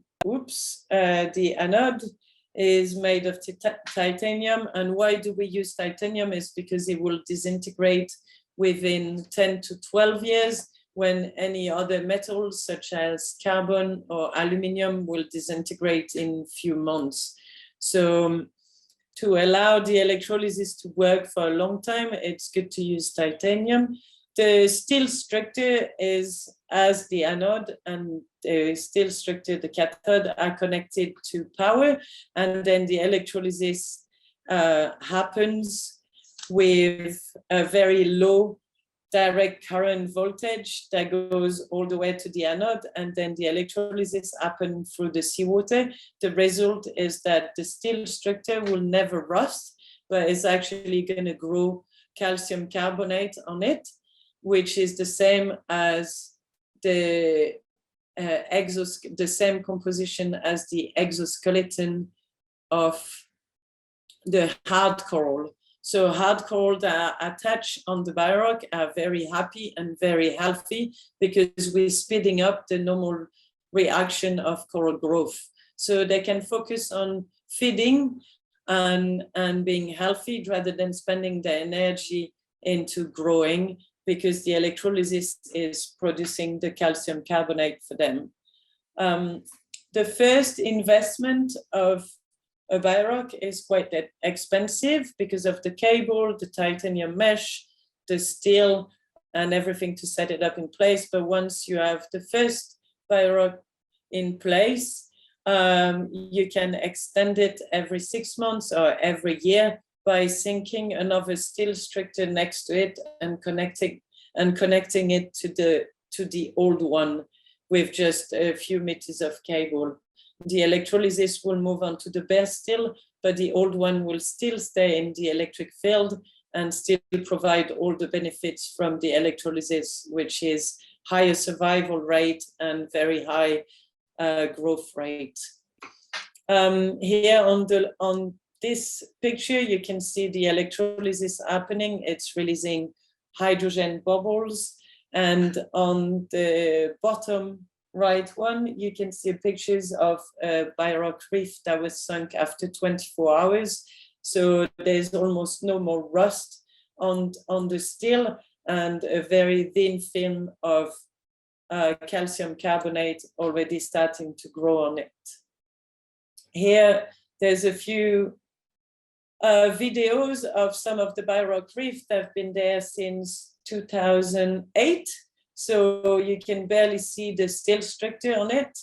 anode is made of titanium. And why do we use titanium? Is because it will disintegrate within 10 to 12 years, when any other metals such as carbon or aluminium will disintegrate in few months. So to allow the electrolysis to work for a long time, it's good to use titanium. The steel structure is as the anode, and the steel structure, the cathode, are connected to power, and then the electrolysis happens with a very low direct current voltage that goes all the way to the anode, and then the electrolysis happens through the seawater. The result is that the steel structure will never rust, but it's actually going to grow calcium carbonate on it, which is the same as the same composition as the exoskeleton of the hard coral. So hard coral that are attached on the BIROC are very happy and very healthy because we're speeding up the normal reaction of coral growth. So they can focus on feeding and being healthy rather than spending their energy into growing, because the electrolysis is producing the calcium carbonate for them. The first investment of a BIROC is quite expensive because of the cable, the titanium mesh, the steel, and everything to set it up in place. But once you have the first BIROC in place, you can extend it every 6 months or every year by sinking another steel structure next to it and connecting it to the old one with just a few meters of cable. The electrolysis will move on to the bare steel, but the old one will still stay in the electric field and still provide all the benefits from the electrolysis, which is higher survival rate and very high growth rate. Here on this picture, you can see the electrolysis happening. It's releasing hydrogen bubbles. And on the bottom right one, you can see pictures of a Birock reef that was sunk after 24 hours. So there's almost no more rust on the steel and a very thin film of calcium carbonate already starting to grow on it. Here, there's a few videos of some of the Birock reef that have been there since 2008. So you can barely see the steel structure on it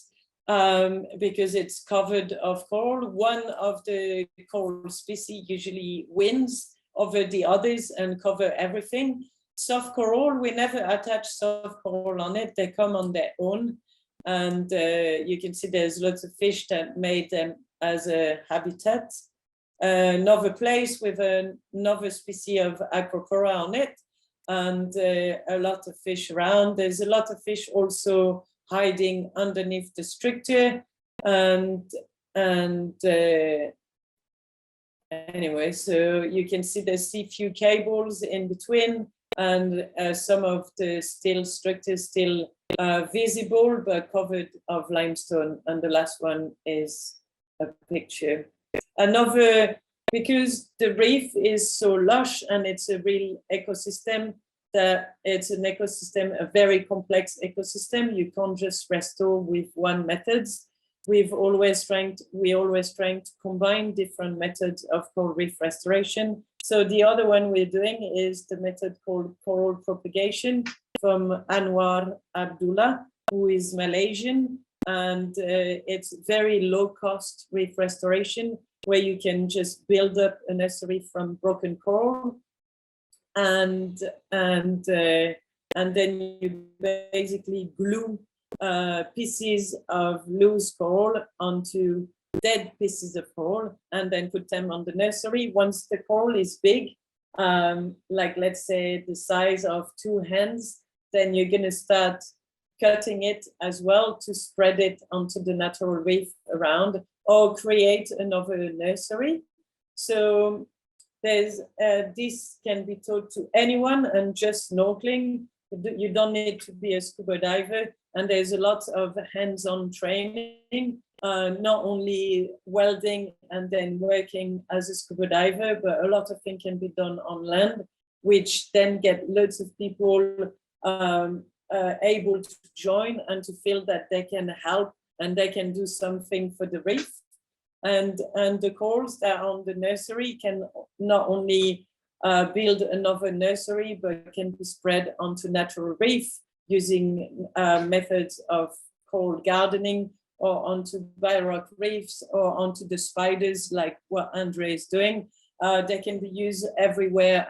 because it's covered of coral. One of the coral species usually wins over the others and cover everything. Soft coral, we never attach soft coral on it. They come on their own. And you can see there's lots of fish that made them as a habitat. Another place with another species of acropora on it, and a lot of fish around. There's a lot of fish also hiding underneath the structure. And anyway, so you can see there's a few cables in between, and some of the steel structures still visible but covered of limestone. And the last one is a picture. Another, because the reef is so lush and it's a real ecosystem, that it's an ecosystem, a very complex ecosystem. You can't just restore with one method. We always trying to combine different methods of coral reef restoration. So the other one we're doing is the method called coral propagation from Anwar Abdullah, who is Malaysian, and it's very low cost reef restoration, where you can just build up a nursery from broken coral, and then you basically glue pieces of loose coral onto dead pieces of coral and then put them on the nursery. Once the coral is big, like let's say the size of 2 hands, then you're going to start cutting it as well to spread it onto the natural reef around, or create another nursery. So there's this can be taught to anyone, and just snorkeling. You don't need to be a scuba diver, and there's a lot of hands-on training, not only welding and then working as a scuba diver, but a lot of things can be done on land, which then get lots of people able to join and to feel that they can help and they can do something for the reef. And the corals that are on the nursery can not only build another nursery, but can be spread onto natural reef using methods of coral gardening, or onto Birock reefs, or onto the spiders, like what Andre is doing. They can be used everywhere.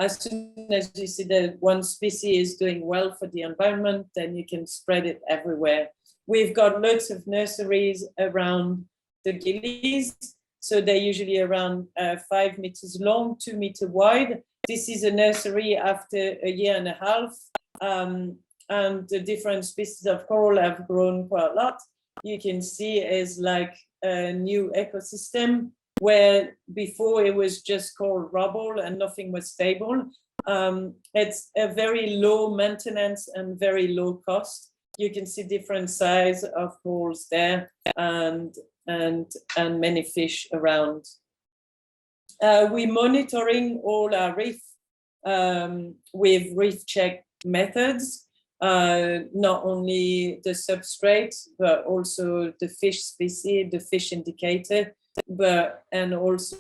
As soon as you see that one species is doing well for the environment, then you can spread it everywhere. We've got lots of nurseries around the Gilis. So they're usually around 5 meters long, 2 meters wide. This is a nursery after a year and a half. And the different species of coral have grown quite a lot. You can see it's like a new ecosystem, where before it was just coral rubble and nothing was stable. It's a very low maintenance and very low cost. You can see different size of corals there, and many fish around. We're monitoring all our reef with reef check methods, not only the substrate, but also the fish species, the fish indicator, and also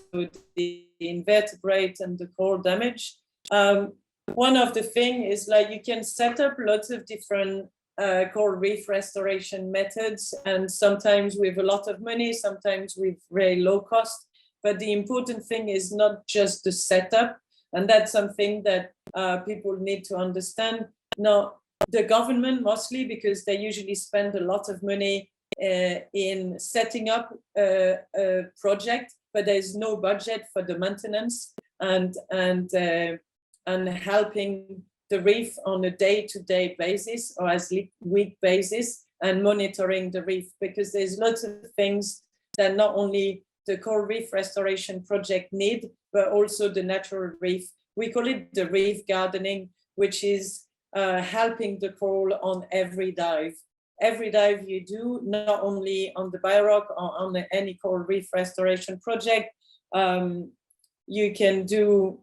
the invertebrate and the coral damage. One of the things is, like, you can set up lots of different coral reef restoration methods, and sometimes with a lot of money, sometimes with very low cost. But the important thing is not just the setup, and that's something that people need to understand. Now, the government mostly, because they usually spend a lot of money in setting up a project, but there's no budget for the maintenance and helping the reef on a day-to-day basis or as week basis and monitoring the reef, because there's lots of things that not only the coral reef restoration project need, but also the natural reef. We call it the reef gardening, which is helping the coral on every dive. Every dive you do, not only on the Birock or on any coral reef restoration project, you can do,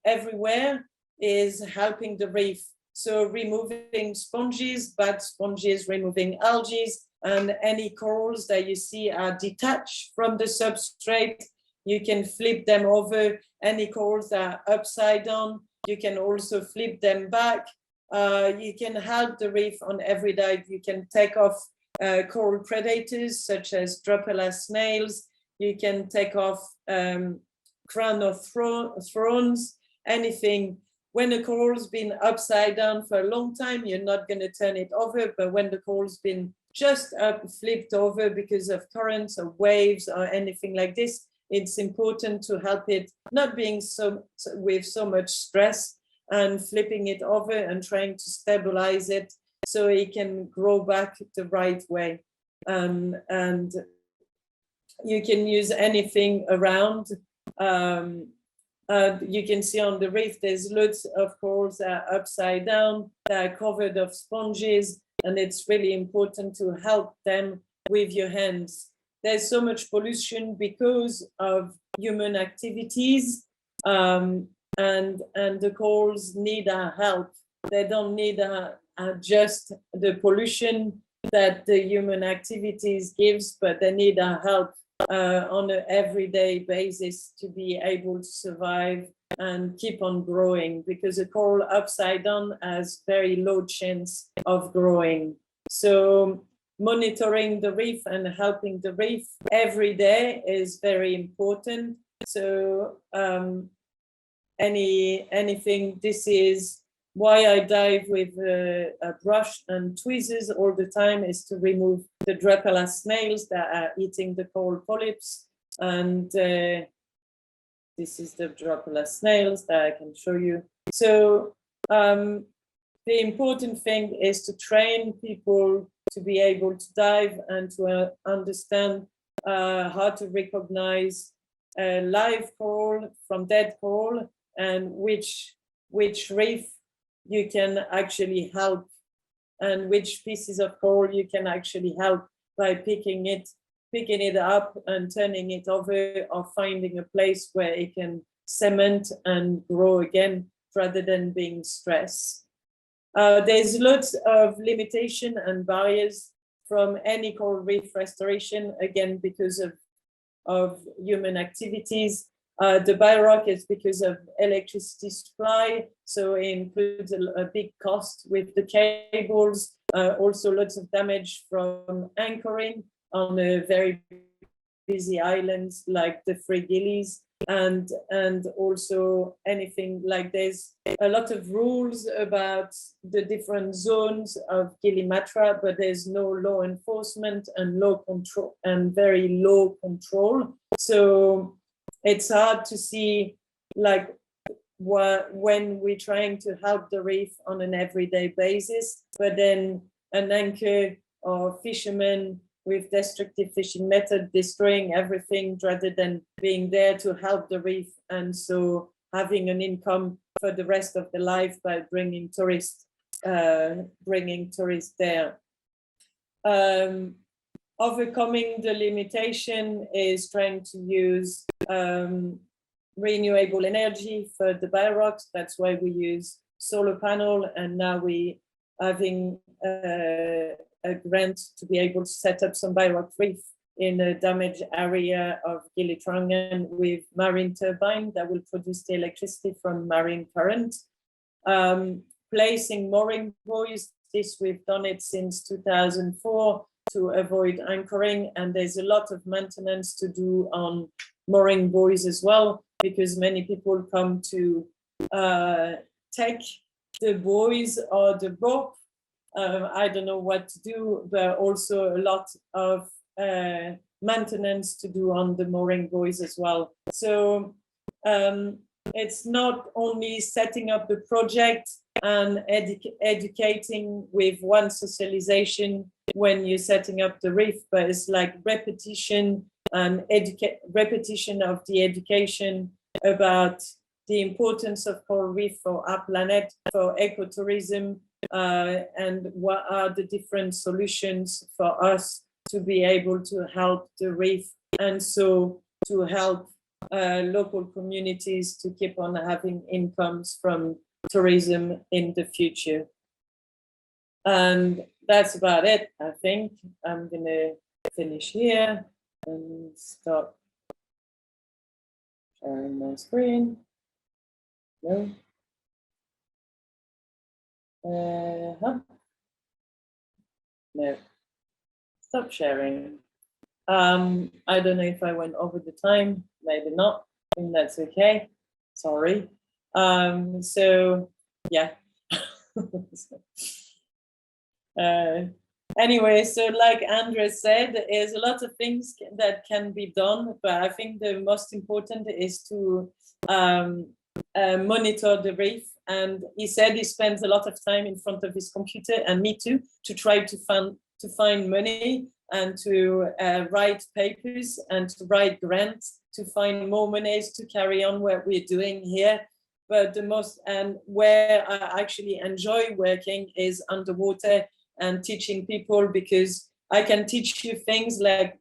everywhere is helping the reef. So removing sponges, bad sponges, removing algae, and any corals that you see are detached from the substrate, you can flip them over. Any corals that are upside down, you can also flip them back. You can help the reef on every dive. You can take off coral predators such as Drupella snails. You can take off crown of thorns, anything. When the coral's been upside down for a long time, you're not going to turn it over. But when the coral's been just up, flipped over because of currents or waves or anything like this, it's important to help it not being with so much stress, and flipping it over and trying to stabilize it so it can grow back the right way. And you can use anything around. You can see on the reef, there's lots of corals that are upside down, that are covered of sponges, and it's really important to help them with your hands. There's so much pollution because of human activities, and the corals need our help. They don't need just the pollution that the human activities gives, but they need our help on an everyday basis to be able to survive and keep on growing, because a coral upside down has very low chance of growing. So monitoring the reef and helping the reef every day is very important. So anything, this is why I dive with a brush and tweezers all the time, is to remove the Drupella snails that are eating the coral polyps. And this is the Drupella snails that I can show you. So the important thing is to train people to be able to dive and to understand how to recognize live coral from dead coral, and which reef you can actually help, and which pieces of coral you can actually help by picking it up and turning it over, or finding a place where it can cement and grow again rather than being stressed. There's lots of limitation and barriers from any coral reef restoration, again, because of human activities. The Birock is because of electricity supply, so it includes a big cost with the cables, also lots of damage from anchoring on very busy islands like the Free Gilis, and also anything like there's a lot of rules about the different zones of Gili Matra, but there's no law enforcement and low control and very low control. So it's hard to see like when we're trying to help the reef on an everyday basis, but then an anchor or fisherman with destructive fishing method destroying everything rather than being there to help the reef, and so having an income for the rest of the life by bringing tourists there. Overcoming the limitation is trying to use renewable energy for the Birocks. That's why we use solar panel, and now we having a grant to be able to set up some Birock reef in a damaged area of Gili Trangan with marine turbine that will produce the electricity from marine current. Placing mooring buoys, this we've done it since 2004. to avoid anchoring, and there's a lot of maintenance to do on mooring buoys as well, because many people come to take the buoys or the rope. I don't know what to do, but also a lot of maintenance to do on the mooring buoys as well. So it's not only setting up the project and educating with one socialization when you're setting up the reef, but it's like repetition and repetition of the education about the importance of coral reef for our planet, for ecotourism, and what are the different solutions for us to be able to help the reef, and so to help local communities to keep on having incomes from tourism in the future. And that's about it, I think. I'm gonna finish here and stop sharing my screen. No. No. Stop sharing. I don't know if I went over the time, maybe not. I think that's okay. Sorry. So yeah. Anyway, so like Andrea said, there's a lot of things that can be done, but I think the most important is to monitor the reef. And he said he spends a lot of time in front of his computer, and me too, to try to find money and to write papers and to write grants to find more monies to carry on what we're doing here. But the most, and where I actually enjoy working is underwater and teaching people, because I can teach you things like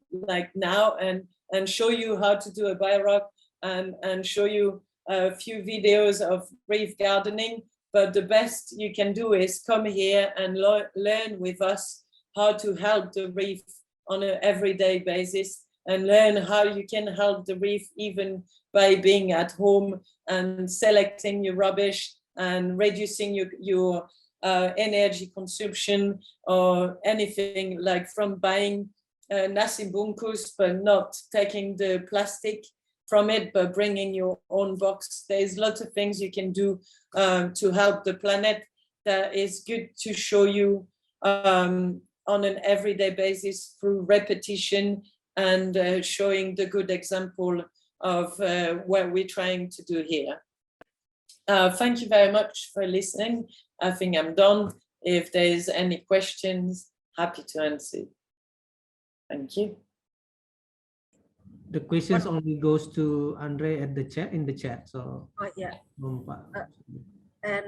now and show you how to do a biorock and show you a few videos of reef gardening. But the best you can do is come here and learn with us how to help the reef on an everyday basis, and learn how you can help the reef even by being at home and selecting your rubbish and reducing your energy consumption, or anything, like from buying nasi bungkus but not taking the plastic from it, but bringing your own box. There's lots of things you can do to help the planet that is good to show you on an everyday basis through repetition and showing the good example of what we're trying to do here. Thank you very much for listening. I think I'm done. If there's any questions, happy to answer. Thank you. The questions only goes to Andre at the chat, in the chat. So oh yeah. And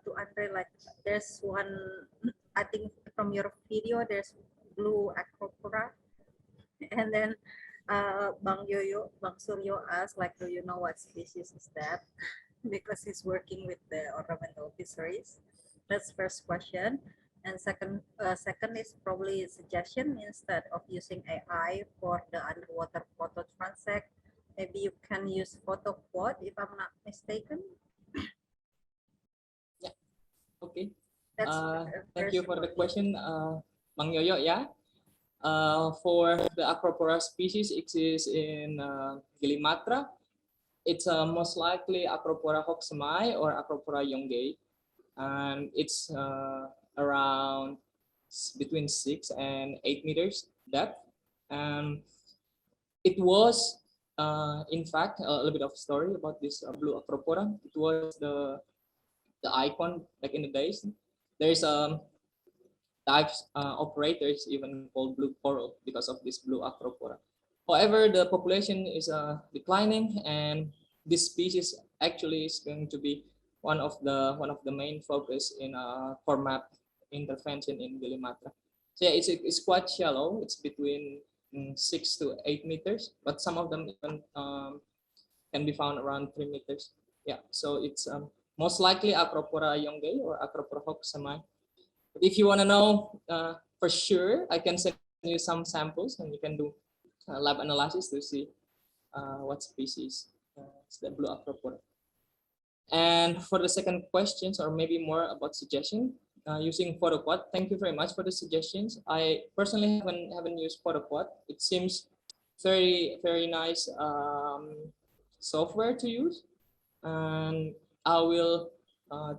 to Andre, like there's one, I think from your video, there's blue acropora, and then Bang Suryo asked, like, do you know what species is that? Because he's working with the ornamental fisheries. That's first question. And second is probably a suggestion, instead of using AI for the underwater photo transect, maybe you can use photo quote, if I'm not mistaken. Yeah. Okay. That's thank you for the question, Mang Yoyo. Yeah. For the acropora species exists in Gili. It's most likely Acropora hoxamai or Acropora yongei, and it's around between 6 and 8 meters depth. It was, in fact, a little bit of story about this blue Acropora. It was the icon back in the days. There's dive operators even called blue coral because of this blue Acropora. However, the population is declining, and this species actually is going to be one of the main focus in FORMAP intervention in Gili. So yeah, it's quite shallow. It's between 6 to 8 meters, but some of them even can be found around 3 meters. Yeah, so it's most likely Acropora yongei or Acropora hoxamai. But if you want to know for sure, I can send you some samples, and you can do lab analysis to see what species is the blue Acropora. And for the second questions, or maybe more about suggestion, using PhotoQuad. Thank you very much for the suggestions. I personally haven't used PhotoQuad. It seems very nice software to use, and I will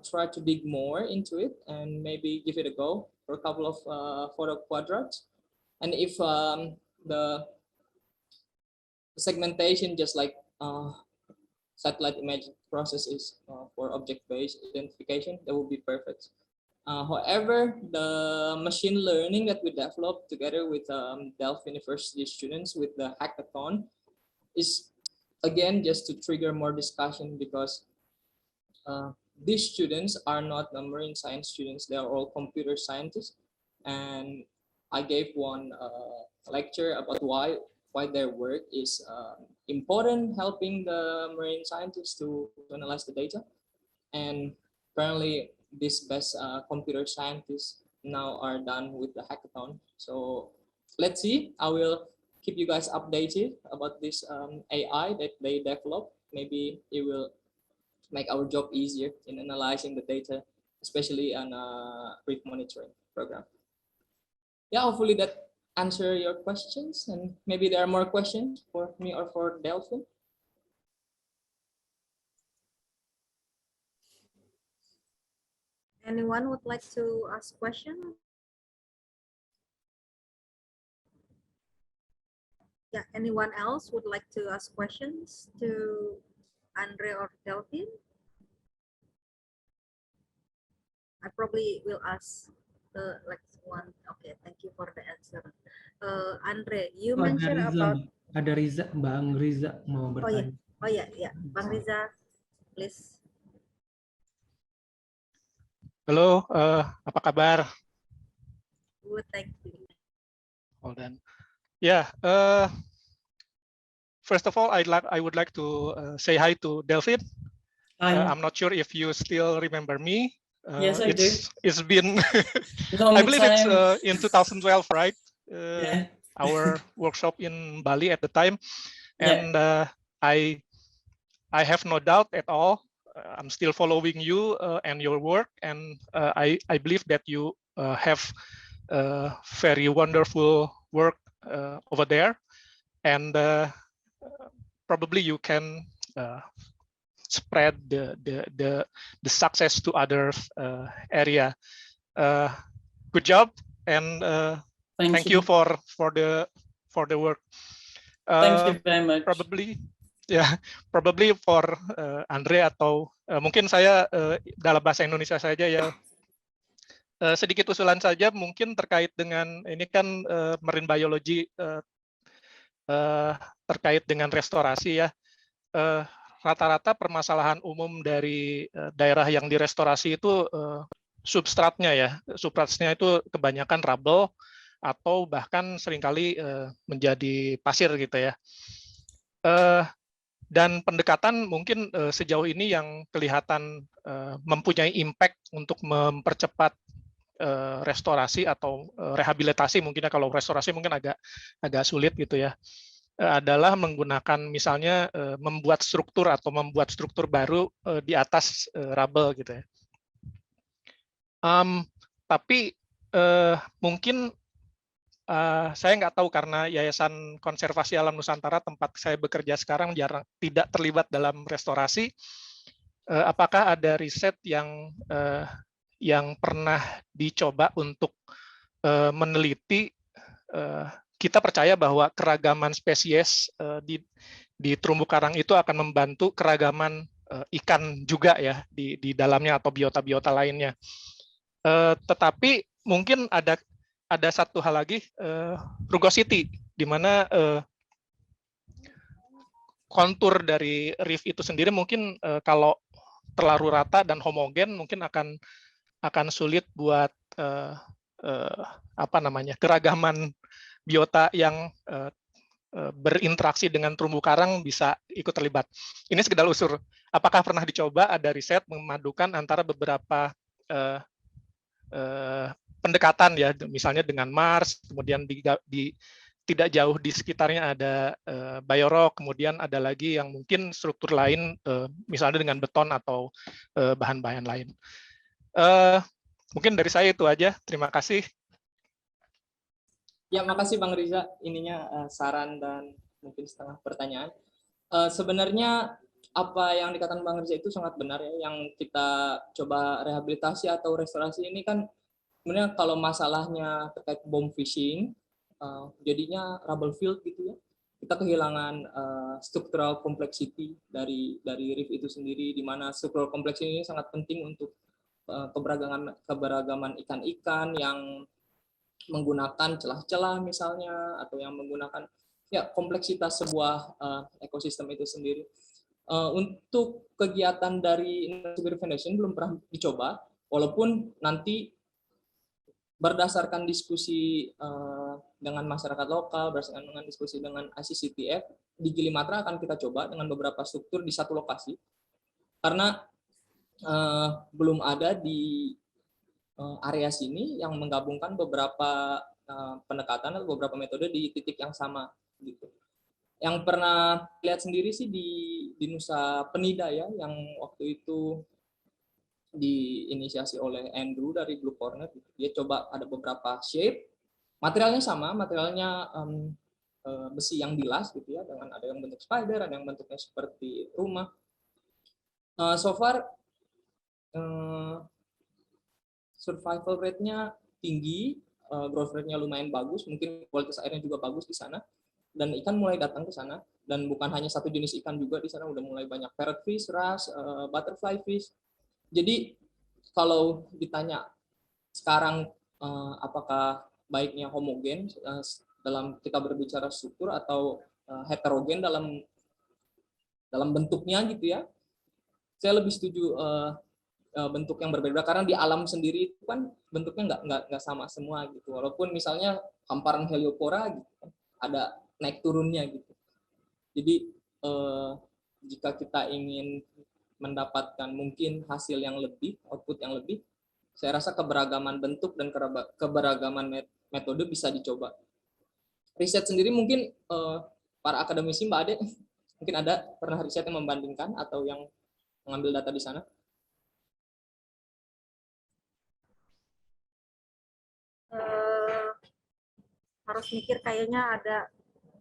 try to dig more into it and maybe give it a go for a couple of photo quadrants. And if the segmentation, just like satellite image processes for object-based identification, that would be perfect. However, the machine learning that we developed together with Delphine University students with the hackathon is, again, just to trigger more discussion, because these students are not the marine science students. They are all computer scientists. And I gave one lecture about why their work is important, helping the marine scientists to analyze the data. And apparently these best computer scientists now are done with the hackathon. So let's see. I will keep you guys updated about this AI that they develop. Maybe it will make our job easier in analyzing the data, especially on a reef monitoring program. Yeah, hopefully that answer your questions, and maybe there are more questions for me or for Delphine. Anyone would like to ask question? Yeah, anyone else would like to ask questions to Andre or Delphine? I probably will ask like one. Okay, thank you for the answer. Andre, you mentioned about ada Riza, Bang Riza mau bertanya. Oh ya, Bang Riza, please. Halo, apa kabar? Good, thank you. Hold on. Yeah, first of all, I would like to say hi to Delphine. I'm not sure if you still remember me. Yes, I do. It's been, Long I believe time. it's in 2012, right? Yeah. Our workshop in Bali at the time, and I have no doubt at all. I'm still following you and your work, and I believe that you have very wonderful work over there, and probably you can spread the success to other area. Good job, and thank you for the work. Thank you very much. Probably for Andre atau mungkin saya dalam bahasa Indonesia saja ya, sedikit usulan saja mungkin terkait dengan ini kan marine biology terkait dengan restorasi ya. Rata-rata permasalahan umum dari daerah yang direstorasi itu substratnya ya. Substratnya itu kebanyakan rubble atau bahkan seringkali menjadi pasir gitu ya. Dan pendekatan mungkin sejauh ini yang kelihatan mempunyai impact untuk mempercepat restorasi atau rehabilitasi, mungkin kalau restorasi mungkin agak sulit gitu ya, adalah menggunakan misalnya membuat struktur baru di atas rubble gitu ya. Tapi mungkin saya nggak tahu karena Yayasan Konservasi Alam Nusantara tempat saya bekerja sekarang tidak terlibat dalam restorasi. Apakah ada riset yang pernah dicoba untuk meneliti? Kita percaya bahwa keragaman spesies di terumbu karang itu akan membantu keragaman ikan juga ya di dalamnya atau biota-biota lainnya. Tetapi mungkin ada satu hal lagi, rugosity, di mana kontur dari reef itu sendiri mungkin kalau terlalu rata dan homogen mungkin akan sulit buat keragaman biota yang berinteraksi dengan terumbu karang bisa ikut terlibat. Ini sekedar usul. Apakah pernah dicoba ada riset memadukan antara beberapa pendekatan ya, misalnya dengan Mars, kemudian di tidak jauh di sekitarnya ada biorock, kemudian ada lagi yang mungkin struktur lain, misalnya dengan beton atau bahan-bahan lain. Mungkin dari saya itu aja. Terima kasih. Ya, makasih Bang Riza. Ininya saran dan mungkin setengah pertanyaan. Sebenarnya apa yang dikatakan Bang Riza itu sangat benar ya. Yang kita coba rehabilitasi atau restorasi ini kan sebenarnya kalau masalahnya terkait bomb fishing, jadinya rubble field gitu ya. Kita kehilangan structural complexity dari reef itu sendiri, di mana structural complexity ini sangat penting untuk keberagaman ikan-ikan yang menggunakan celah-celah misalnya, atau yang menggunakan ya kompleksitas sebuah ekosistem itu sendiri. Untuk kegiatan dari Indonesia Foundation belum pernah dicoba, walaupun nanti berdasarkan diskusi dengan masyarakat lokal, berdasarkan dengan diskusi dengan ICCTF, di Gili Matra akan kita coba dengan beberapa struktur di satu lokasi, karena belum ada di area sini yang menggabungkan beberapa pendekatan atau beberapa metode di titik yang sama gitu. Yang pernah lihat sendiri sih di Nusa Penida ya, yang waktu itu diinisiasi oleh Andrew dari Blue Corner. Dia coba ada beberapa shape, materialnya sama, materialnya besi yang bilas gitu ya, dengan ada yang bentuk spider, ada yang bentuknya seperti rumah. So far survival rate-nya tinggi, growth rate-nya lumayan bagus, mungkin kualitas airnya juga bagus di sana, dan ikan mulai datang ke sana, dan bukan hanya satu jenis ikan juga di sana, udah mulai banyak parrotfish, wrasse, butterfly fish. Jadi kalau ditanya sekarang apakah baiknya homogen dalam kita berbicara struktur atau heterogen dalam bentuknya gitu ya, saya lebih setuju bentuk yang berbeda, karena di alam sendiri itu kan bentuknya nggak sama semua gitu, walaupun misalnya hamparan heliopora gitu, ada naik turunnya gitu. Jadi jika kita ingin mendapatkan mungkin hasil yang lebih, output yang lebih, saya rasa keberagaman bentuk dan keberagaman metode bisa dicoba. Riset sendiri mungkin para akademisi, Mbak Ade, mungkin ada pernah riset yang membandingkan atau yang mengambil data di sana? Harus mikir, kayaknya ada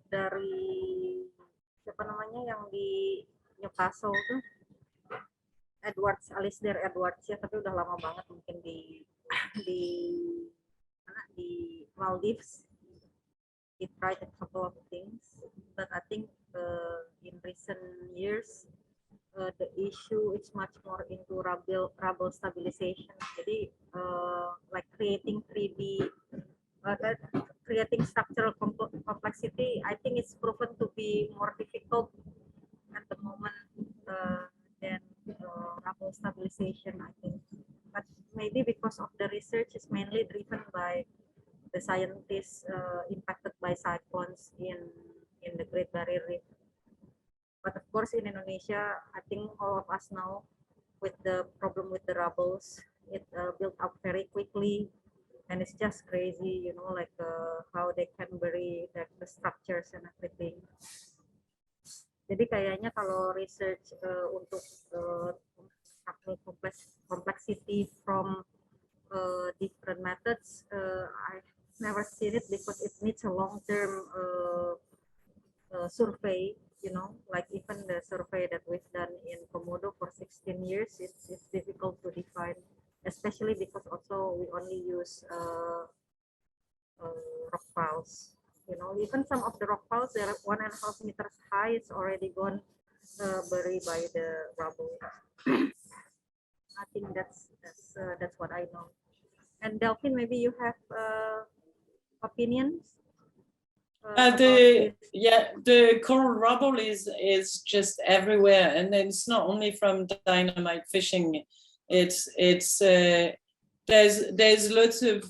dari siapa namanya yang di Newcastle tuh, Alistair Edwards ya, tapi udah lama banget, mungkin di Maldives. He tried a couple of things, but I think in recent years the issue is much more into rubble stabilization. Jadi like creating 3D, creating structural complexity, I think it's proven to be more difficult at the moment than rubble stabilization, I think. But maybe because of the research is mainly driven by the scientists impacted by cyclones in the Great Barrier Reef. But of course, in Indonesia, I think all of us know with the problem with the rubbles, it built up very quickly, and it's just crazy, you know, like how they can bury the structures and everything. Jadi kayaknya kalau research untuk complexity from different methods, I've never seen it because it needs a long-term survey. You know, like even the survey that we've done in Komodo for 16 years, it's difficult to define, especially because also we only use rock piles. You know, even some of the rock piles, they're 1.5 meters high, it's already gone buried by the rubble. I think that's what I know. And Delphine, maybe you have opinions? The coral rubble is just everywhere, and then it's not only from dynamite fishing. It's there's lots of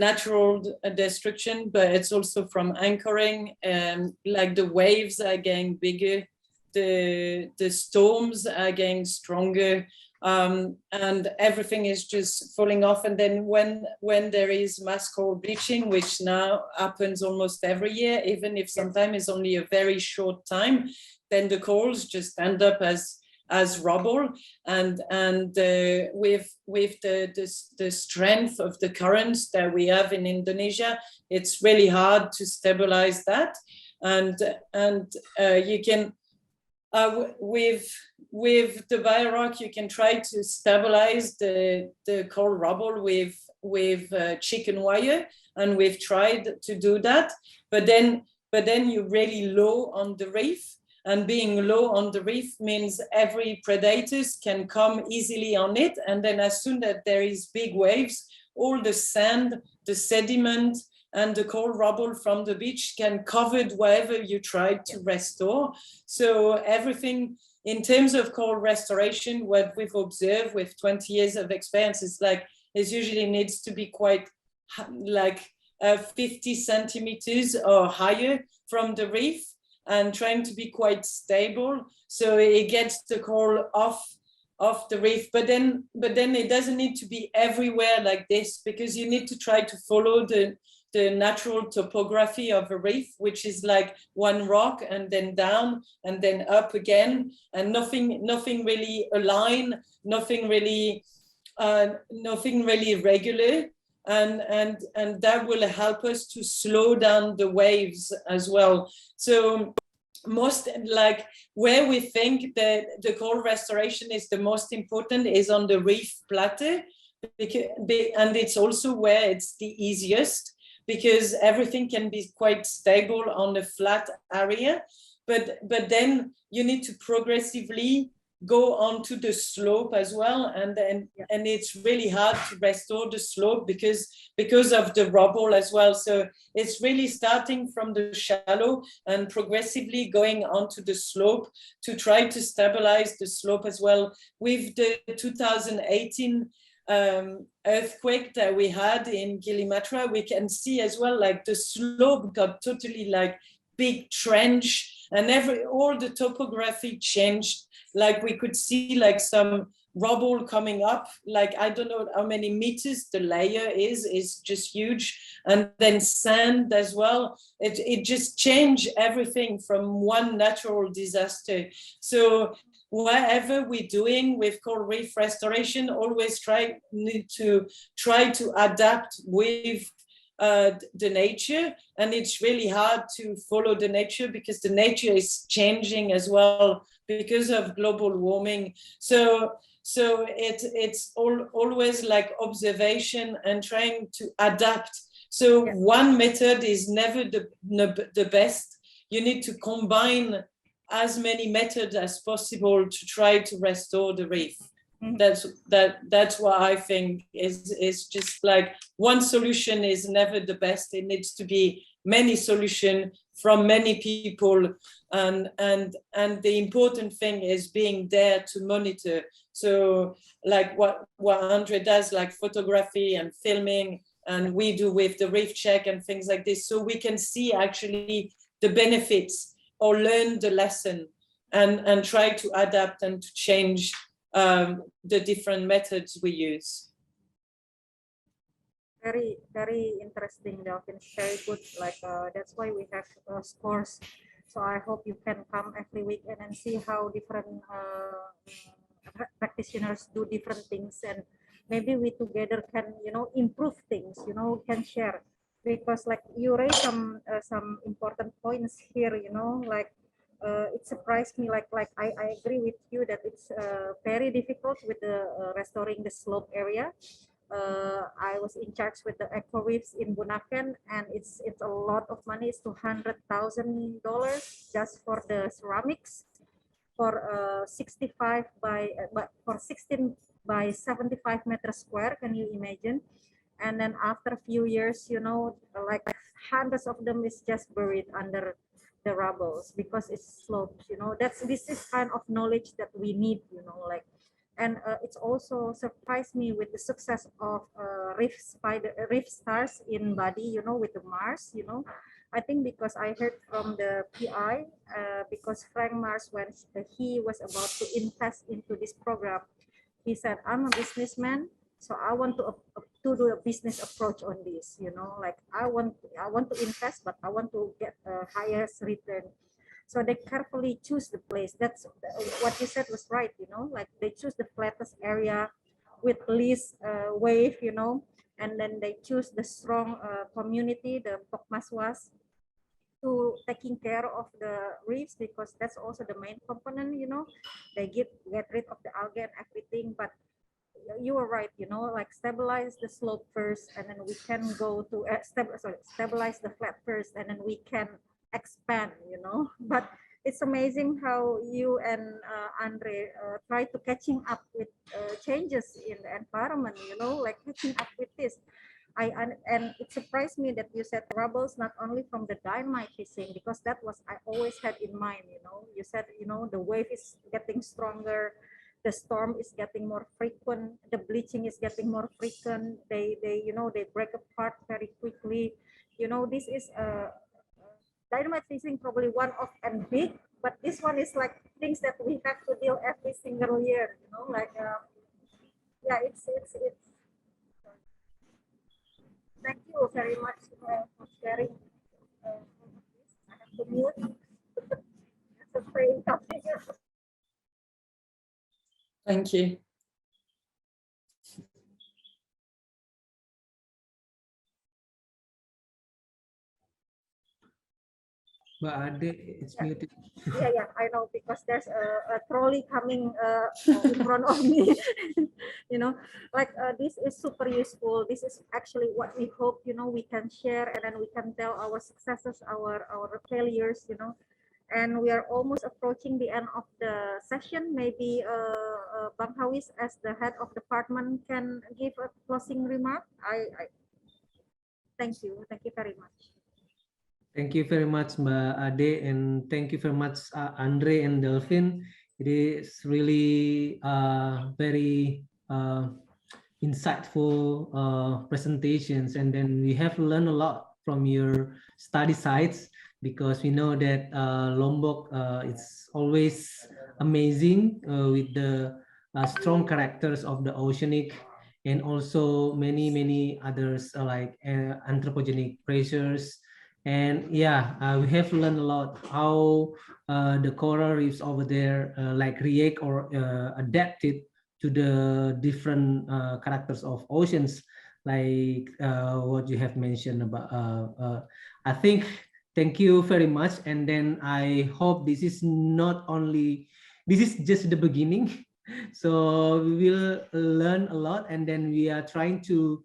natural destruction, but it's also from anchoring, and like the waves are getting bigger, the storms are getting stronger. And everything is just falling off. And then when there is mass coral bleaching, which now happens almost every year, even if sometimes it's only a very short time, then the corals just end up as as rubble, and with the strength of the currents that we have in Indonesia, it's really hard to stabilize that, and you can with the biorock you can try to stabilize the coral rubble with chicken wire, and we've tried to do that, but then you're really low on the reef. And being low on the reef means every predators can come easily on it. And then as soon as there is big waves, all the sand, the sediment, and the coral rubble from the beach can cover wherever you try to restore. So everything in terms of coral restoration, what we've observed with 20 years of experience is like, it usually needs to be quite like 50 centimeters or higher from the reef, and trying to be quite stable, so it gets the coral off the reef. But then it doesn't need to be everywhere like this, because you need to try to follow the natural topography of a reef, which is like one rock and then down and then up again, and nothing really aligned, nothing really regular. And that will help us to slow down the waves as well. So most, like, where we think that the coral restoration is the most important is on the reef plateau, and it's also where it's the easiest, because everything can be quite stable on a flat area, but then you need to progressively go onto the slope as well, and it's really hard to restore the slope because of the rubble as well. So it's really starting from the shallow and progressively going onto the slope to try to stabilize the slope as well. With the 2018 earthquake that we had in Gili, we can see as well, like the slope got totally like big trench, and all the topography changed. Like we could see like some rubble coming up, like I don't know how many meters the layer is just huge. And then sand as well. It just changed everything from one natural disaster. So whatever we're doing with coral reef restoration, always need to try to adapt with the nature, and it's really hard to follow the nature because the nature is changing as well because of global warming. So it's always like observation and trying to adapt. So one method is never the best. You need to combine as many methods as possible to try to restore the reef. That's what I think is just like one solution is never the best. It needs to be many solutions from many people, and the important thing is being there to monitor. So like what Andre does, like photography and filming, and we do with the reef check and things like this, so we can see actually the benefits or learn the lesson and try to adapt and to change the different methods we use. Very, very interesting, Delphine. Very good. Like that's why we have scores. So I hope you can come every week and see how different practitioners do different things, and maybe we together can improve things. Can share, because like you raised some important points here. Like. It surprised me, like I agree with you that it's very difficult with the restoring the slope area. I was in charge with the eco reefs in Bunaken, and it's a lot of money. It's $200,000 just for the ceramics, for 65 by for 16 by 75 meters square. Can you imagine? And then after a few years, like hundreds of them is just buried under the rubbles because it's slopes. This is kind of knowledge that we need. Like, and it's also surprised me with the success of reef stars in Bali. With the Mars. I think because I heard from the PI, because Frank Mars, when he was about to invest into this program, he said, "I'm a businessman, so I want to do a business approach on this. Like I want to invest, but I want to get a highest return." So they carefully choose the place. That's what you said was right, you know, like they choose the flattest area with least wave, you know, and then they choose the strong community, the Pokmaswas, to taking care of the reefs, because that's also the main component, you know. They get rid of the algae and everything, but you were right, you know, like stabilize the slope first, and then we can go to stabilize the flat first, and then we can expand, you know. But it's amazing how you and Andre try to catching up with changes in the environment, you know, like catching up with this. And it surprised me that you said rubbles not only from the dynamite fishing, because that was I always had in mind, you know. You said, you know, the wave is getting stronger, the storm is getting more frequent, the bleaching is getting more frequent, they you know, they break apart very quickly, you know. This is dynamite fishing probably one of and big, but this one is like things that we have to deal every single year, you know, like yeah, it's thank you very much for sharing this. I have to mute. It's a very topic. Thank you. Mbak Ade, it's muted. Yeah, I know, because there's a trolley coming in front of me. You know, like this is super useful. This is actually what we hope, you know, we can share, and then we can tell our successes, our failures, you know. And we are almost approaching the end of the session. Maybe Bang Hawis, as the head of department, can give a closing remark. I thank you very much. Thank you very much, Mbak Ade, and thank you very much, Andre and Delphine. It is really very insightful presentations, and then we have learned a lot from your study sites, because we know that Lombok it's always amazing with the strong characters of the oceanic, and also many others like anthropogenic pressures. And yeah, we have learned a lot how the coral reefs over there like react or adapted to the different characters of oceans, like what you have mentioned about. I think thank you very much, and then I hope this is not only, this is just the beginning. So we will learn a lot, and then we are trying to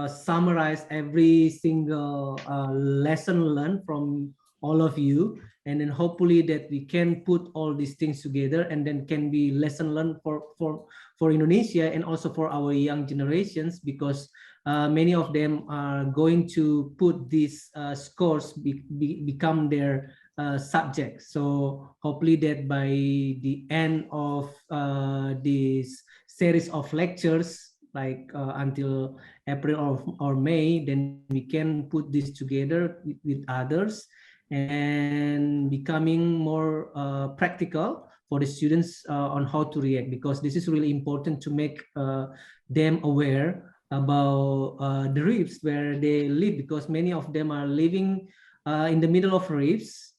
summarize every single lesson learned from all of you, and then hopefully that we can put all these things together, and then can be lesson learned for Indonesia, and also for our young generations, because many of them are going to put these scores become their subject. So hopefully that by the end of this series of lectures, like until April or May, then we can put this together with others, and becoming more practical for the students on how to react, because this is really important to make them aware about the reefs where they live, because many of them are living in the middle of reefs,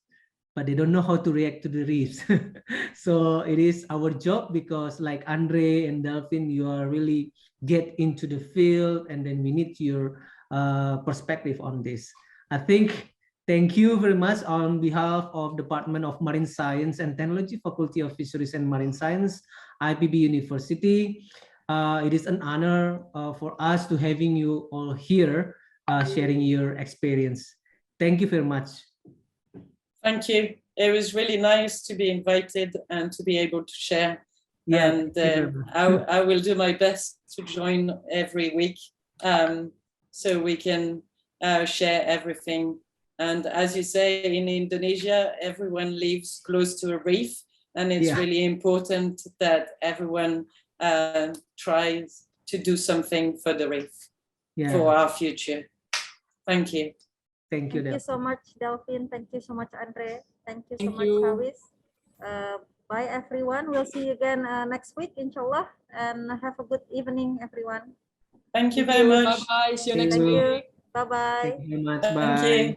but they don't know how to react to the reefs. So it is our job, because like Andre and Delphine, you are really get into the field, and then we need your perspective on this. I think, thank you very much on behalf of Department of Marine Science and Technology, Faculty of Fisheries and Marine Science, IPB University. It is an honor for us to having you all here sharing your experience. Thank you very much. Thank you. It was really nice to be invited and to be able to share. Yeah, and I will do my best to join every week so we can share everything. And as you say, in Indonesia, everyone lives close to a reef, and it's really important that everyone tries to do something for the reef, for our future. Thank you. Thank you. Thank you so much, Delphine. Thank you so much, Andre. Thank you so much, Hawis. Bye, everyone. We'll see you again next week, inshallah. And have a good evening, everyone. Thank you very much. Bye-bye. See you next week. Bye-bye. Thank you very much. Thank Bye. you.